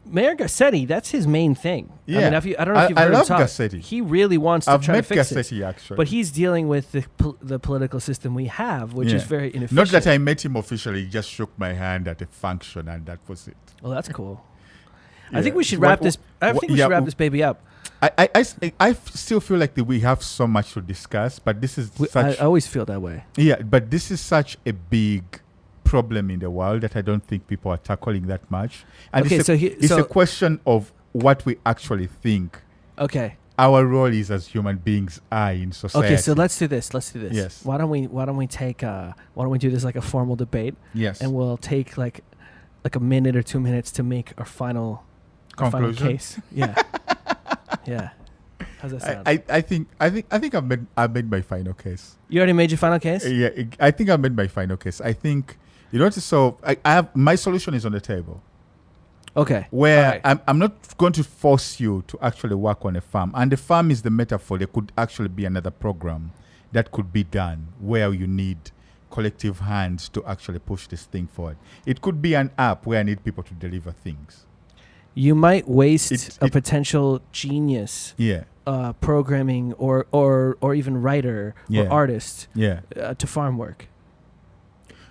Mayor Gassetti, that's his main thing. Yeah. I mean, I don't know if you've heard him talk. Gassetti. He really wants to try to fix Gassetti, it. Actually. But he's dealing with the political system we have, which is very inefficient. Not that I met him officially. He just shook my hand at a function, and that was it. Well, that's cool. I think we should wrap this. Wrap this baby up. I still feel like we have so much to discuss, but this is I always feel that way. Yeah, but this is such a big problem in the world that I don't think people are tackling that much. And it's a question of what we actually think. Okay. our role is as human beings are in society. Okay, so let's do this. Yes. Why don't we do this like a formal debate? Yes. And we'll take like a minute or 2 minutes to make our final case. Yeah. Yeah. How's that sound? I think I've made my final case. You already made your final case? Yeah, I think I've made my final case. I think I have my solution is on the table. Okay. Where right. I'm not going to force you to actually work on a farm. And the farm is the metaphor. There could actually be another program that could be done where you need collective hands to actually push this thing forward. It could be an app where I need people to deliver things. You might waste a potential genius. Yeah. Programming or even writer or artist to farm work.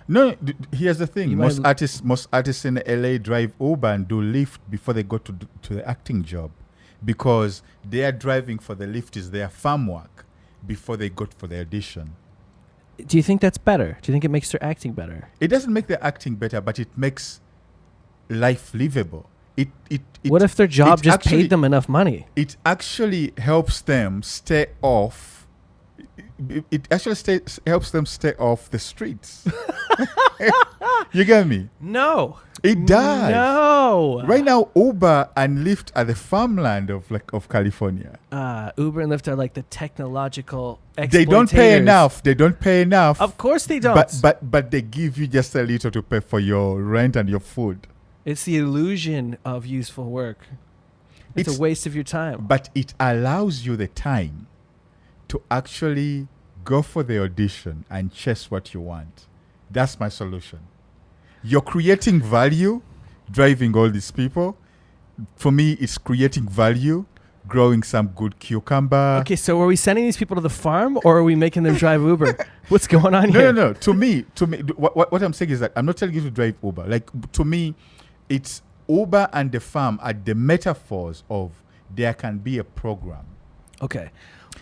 No, here's the thing. Most artists in LA drive Uber and do Lyft before they go to the acting job, because they are driving for the Lyft is their farm work before they go for the audition. Do you think that's better? Do you think it makes their acting better? It doesn't make their acting better, but it makes life livable. What if their job just paid them enough money? It actually helps them stay off. It actually helps them stay off the streets. You get me? No. It does. No. Right now, Uber and Lyft are the farmland of California. Uber and Lyft are like the technological exploitators. They don't pay enough. Of course they don't. But they give you just a little to pay for your rent and your food. It's the illusion of useful work. It's a waste of your time. But it allows you the time to actually go for the audition and chase what you want. That's my solution. You're creating value, driving all these people. For me, it's creating value, growing some good cucumber. Okay, so are we sending these people to the farm, or are we making them drive Uber? What's going on here? No. To me, what I'm saying is that I'm not telling you to drive Uber. Like, to me, it's Uber and the farm are the metaphors of there can be a program. Okay.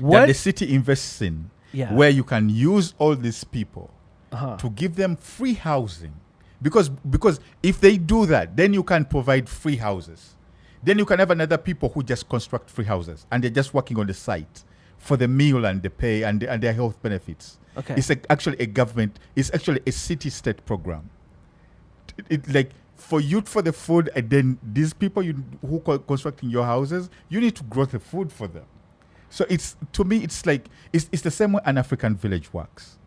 That the city invests in, where you can use all these people to give them free housing. Because if they do that, then you can provide free houses. Then you can have another people who just construct free houses, and they're just working on the site for the meal and the pay and their health benefits. Okay. It's actually a government. It's actually a city-state program. It like for youth for the food, and then these people who constructing your houses, you need to grow the food for them. So to me, it's like it's the same way an African village works.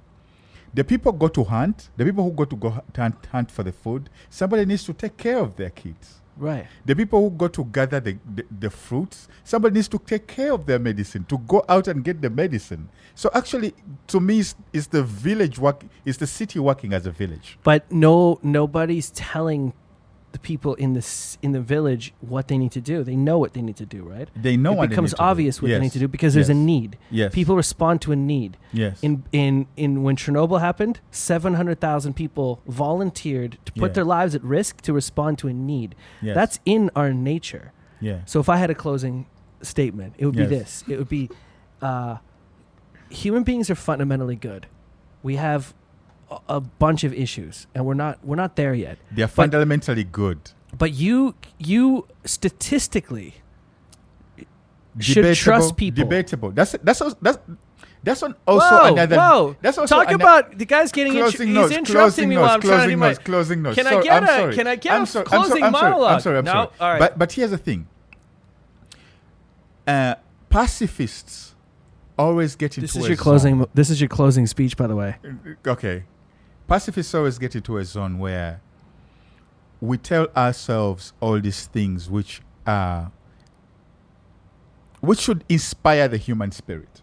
The people go to hunt. The people who go to hunt for the food, somebody needs to take care of their kids. Right. The people who go to gather the fruits, somebody needs to take care of their medicine, to go out and get the medicine. So actually, to me, it's the village work, it's the city working as a village. But nobody's telling the people in the village what they need to do. They know what they need to do, right? They know what they need to do. It becomes obvious what they need to do because there's a need. Yes. People respond to a need. Yes. In when Chernobyl happened, 700,000 people volunteered to put their lives at risk to respond to a need. Yes. That's in our nature. Yeah. So if I had a closing statement, it would be this. It would be human beings are fundamentally good. We have a bunch of issues, and we're not there yet. They're fundamentally good. But you statistically should trust people. Debatable. That's also whoa, another. Whoa! That's also talk about the guy's getting he's interrupting me while I'm trying to do my closing notes. Can I get a closing monologue? I'm sorry. All right. But here's the thing. Pacifists always get into This is your closing speech, by the way. Okay. Pacifists always get into a zone where we tell ourselves all these things which should inspire the human spirit,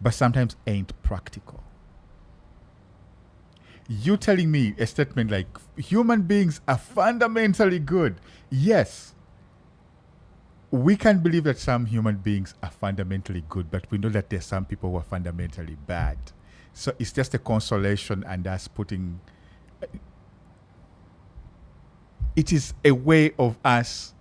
but sometimes ain't practical. You telling me a statement like human beings are fundamentally good. Yes, we can believe that some human beings are fundamentally good, but we know that there's some people who are fundamentally bad. So it's just a consolation and us putting... It is a way of us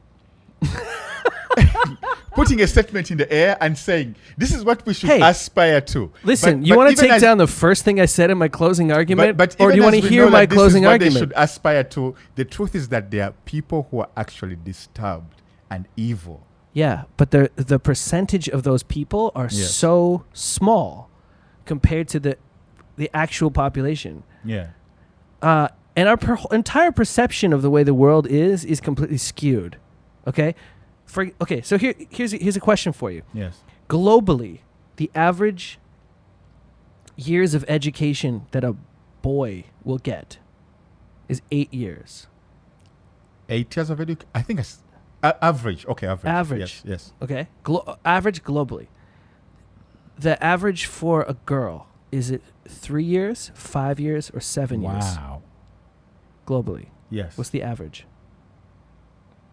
putting a statement in the air and saying, this is what we should aspire to. Listen, you want to take down the first thing I said in my closing argument? Or do you want to hear my closing argument? They should aspire to. The truth is that there are people who are actually disturbed and evil Yeah, but the percentage of those people are Yes. so small compared to the actual population. Yeah. And our entire perception of the way the world is completely skewed. Okay? So here's a question for you. Yes. Globally, the average years of education that a boy will get is 8 years. 8 years of education. I think it's average. Okay, average. Average. Yes. Okay? Average globally. The average for a girl, is it 3 years, 5 years, or 7 years? Wow. Globally. Yes. What's the average?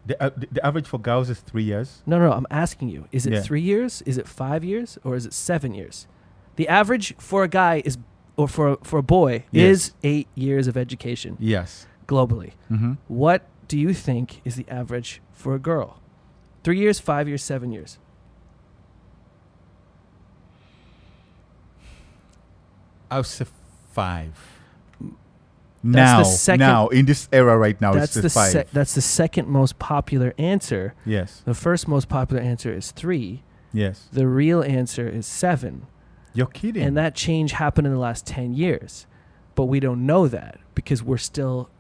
The average for girls is 3 years. No, I'm asking you. Is it Yeah. 3 years? Is it 5 years? Or is it 7 years? The average for a guy is, or for a boy, Yes. is 8 years of education Yes. globally. Mm-hmm. What do you think is the average for a girl? 3 years, 5 years, 7 years? I'll say 5. That's the second- Now, in this era right now, That's it's the 5. that's the second most popular answer. Yes. The first most popular answer is 3. Yes. The real answer is 7. You're kidding. And that change happened in the last 10 years. But we don't know that because we're still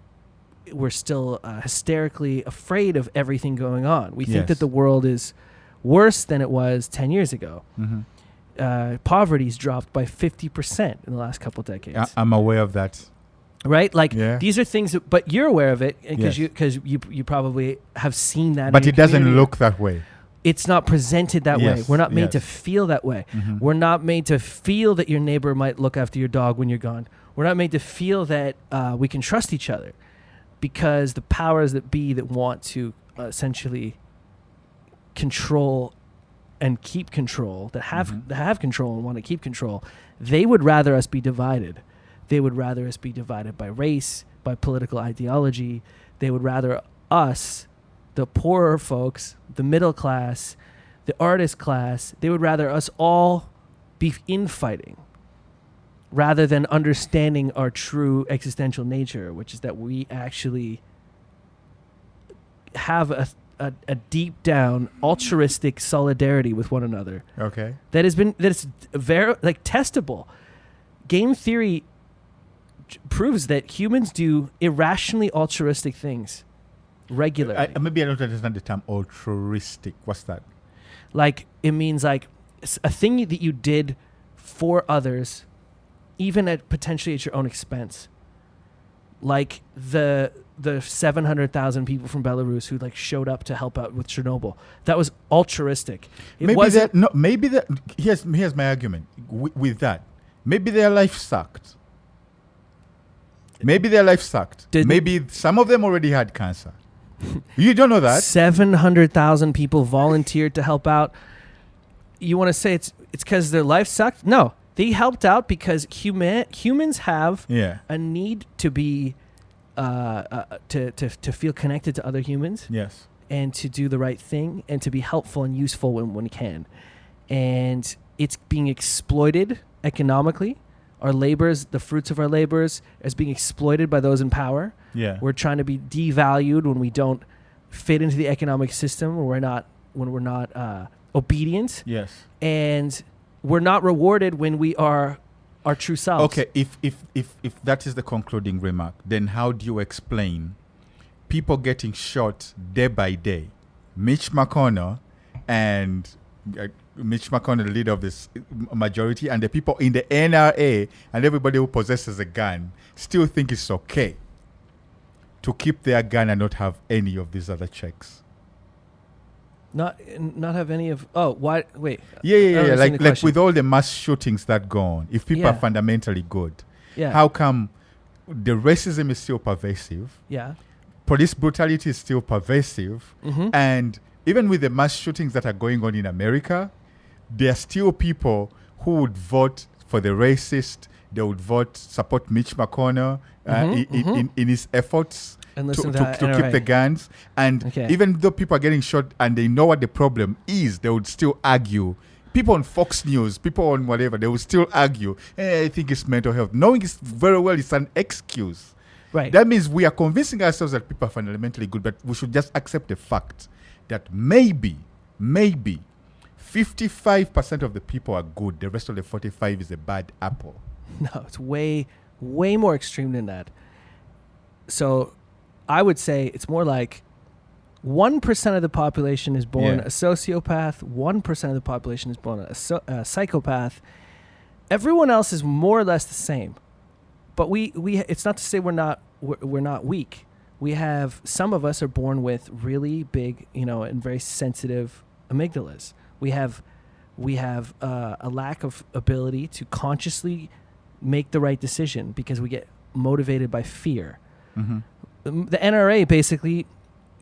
hysterically afraid of everything going on. We think Yes. that the world is worse than it was 10 years ago. Mm-hmm. Poverty's dropped by 50% in the last couple decades. I'm aware of that. Right? Like Yeah. these are things that, but you're aware of it because Yes. you probably have seen that. But in it your doesn't community. look that way. It's not presented that way. Yes, We're not made to yes. feel that way. Mhm. We're not made to feel that your neighbor might look after your dog when you're gone. We're not made to feel that we can trust each other because the powers that be that want to essentially control and keep control, that have control and want to keep control, they would rather us be divided. They would rather us be divided by race, by political ideology. They would rather us, the poorer folks, the middle class, the artist class, they would rather us all be infighting rather than understanding our true existential nature, which is that we actually have a deep down altruistic solidarity with one another Okay. that is very like testable. Game theory proves that humans do irrationally altruistic things regularly. Maybe I don't understand the term altruistic. What's that? Like it means like a thing that you did for others, even at potentially at your own expense. Like the 700,000 people from Belarus who like showed up to help out with Chernobyl. That was altruistic. Here's my argument with that. Maybe their life sucked. Maybe some of them already had cancer. You don't know that. 700,000 people volunteered to help out. You want to say it's because their life sucked? No, they helped out because humans have a need to be to feel connected to other humans. Yes. And to do the right thing and to be helpful and useful when we can. And it's being exploited economically. Our labors, the fruits of our labors, is being exploited by those in power. Yeah. We're trying to be devalued when we don't fit into the economic system, when we're not obedient. Yes. And we're not rewarded when we are our true selves. Okay, if that is the concluding remark, then how do you explain people getting shot day by day? Mitch McConnell and Mitch McConnell, the leader of this majority, and the people in the NRA and everybody who possesses a gun still think it's okay to keep their gun and not have any of these other checks. Not have any of. Oh, why? Wait. Yeah. Like with all the mass shootings that go on, if people Yeah. are fundamentally good, Yeah. how come the racism is still pervasive? Yeah. Police brutality is still pervasive, Mm-hmm. and even with the mass shootings that are going on in America, there are still people who would vote for the racist. They would support Mitch McConnell in his efforts And to listen to that keep NRA. the guns. And Okay. even though people are getting shot and they know what the problem is, they would still argue. People on Fox News, people on whatever, they will still argue, I think it's mental health. Knowing it's very well it's an excuse. Right. That means we are convincing ourselves that people are fundamentally good, but we should just accept the fact that maybe maybe 55% of the people are good. The rest of the 45 is a bad apple. No, it's way more extreme than that. So I would say it's more like 1% of the population is born a sociopath, 1% of the population is born a psychopath. Everyone else is more or less the same. But we it's not to say we're not weak. We have, some of us are born with really big, and very sensitive amygdalas. We have a lack of ability to consciously make the right decision because we get motivated by fear. Mm-hmm. The NRA basically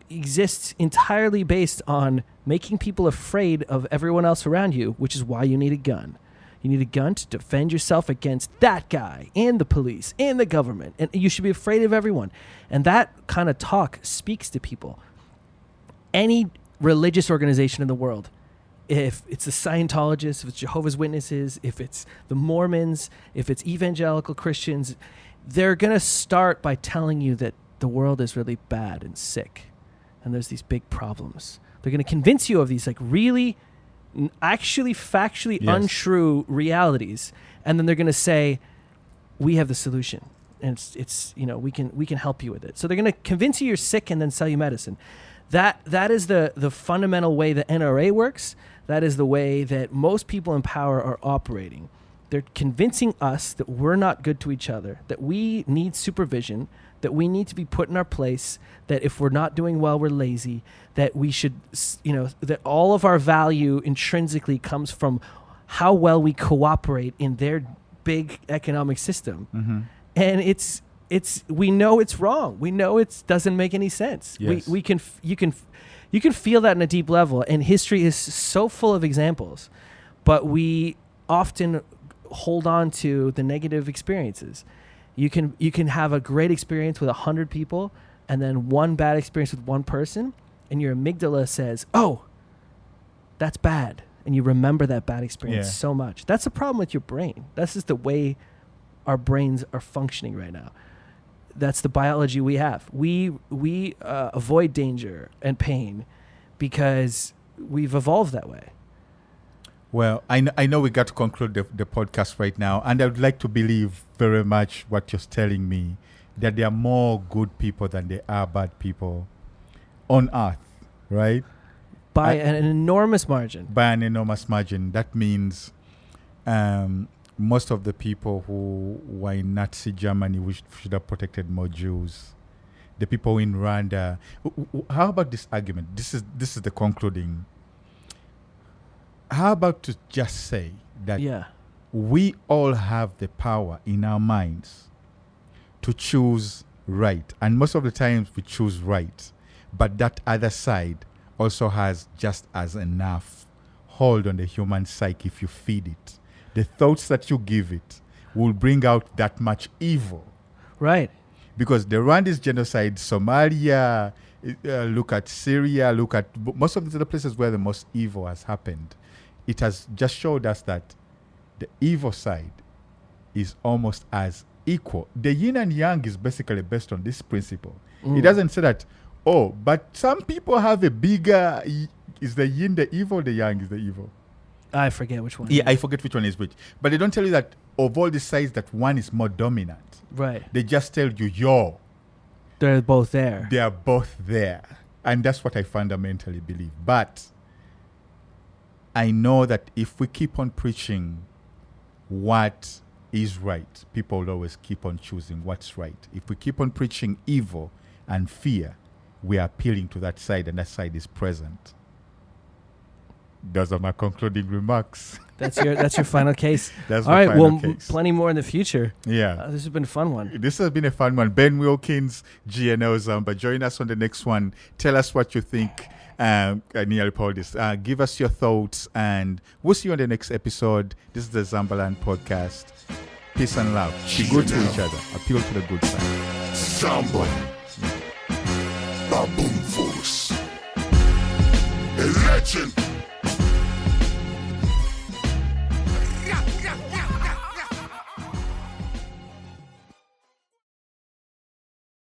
exists entirely based on making people afraid of everyone else around you, which is why you need a gun. You need a gun to defend yourself against that guy and the police and the government. And you should be afraid of everyone. And that kind of talk speaks to people. Any religious organization in the world, if it's the Scientologists, if it's Jehovah's Witnesses, if it's the Mormons, if it's evangelical Christians, they're going to start by telling you that the world is really bad and sick. And there's these big problems. They're going to convince you of these really actually factually untrue realities, and then they're going to say, we have the solution, and it's we can help you with it. So they're going to convince you you're sick and then sell you medicine. That is the fundamental way the NRA works. That is the way that most people in power are operating. They're convincing us that we're not good to each other, that we need supervision, that we need to be put in our place, that if we're not doing well, we're lazy, that we should, that all of our value intrinsically comes from how well we cooperate in their big economic system. Mm-hmm. And we know it's wrong. We know it doesn't make any sense. Yes. You can feel that on a deep level, and history is so full of examples, but we often hold on to the negative experiences. You can have a great experience with 100 people and then one bad experience with one person, and your amygdala says, oh, that's bad. And you remember that bad experience so much. That's the problem with your brain. That's just the way our brains are functioning right now. That's the biology we have. We avoid danger and pain because we've evolved that way. Well, I know we got to conclude the podcast right now, and I would like to believe very much what you're telling me, that there are more good people than there are bad people on Earth, right? By an enormous margin. By an enormous margin. That means most of the people who were in Nazi Germany should have protected more Jews. The people in Rwanda. How about this argument? This is the concluding. How about to just say that we all have the power in our minds to choose right. And most of the times we choose right. But that other side also has just as enough hold on the human psyche if you feed it. The thoughts that you give it will bring out that much evil. Right. Because the Rwanda's genocide, Somalia, look at Syria, look at most of the other places where the most evil has happened. It has just showed us that the evil side is almost as equal. The yin and yang is basically based on this principle. It doesn't say that, but some people have a bigger, is the yin the evil, the yang is the evil? I forget which one. Yeah, I forget which one is which. But they don't tell you that of all the sides that one is more dominant. Right. They just tell you, they're both there. They are both there. And that's what I fundamentally believe. But I know that if we keep on preaching what is right, people will always keep on choosing what's right. If we keep on preaching evil and fear, we are appealing to that side, and that side is present. Those are my concluding remarks. That's your final case. That's all my right. final Well, case. Plenty more in the future. Yeah. This has been a fun one. This has been a fun one. Ben Wilkins, GNL Zamba. Join us on the next one. Tell us what you think. Nearly Paul, give us your thoughts, and we'll see you on the next episode. This is the Zambaland Podcast. Peace and love. Be good to each other. Appeal to the good side. Zamba. Baboon Force. A legend.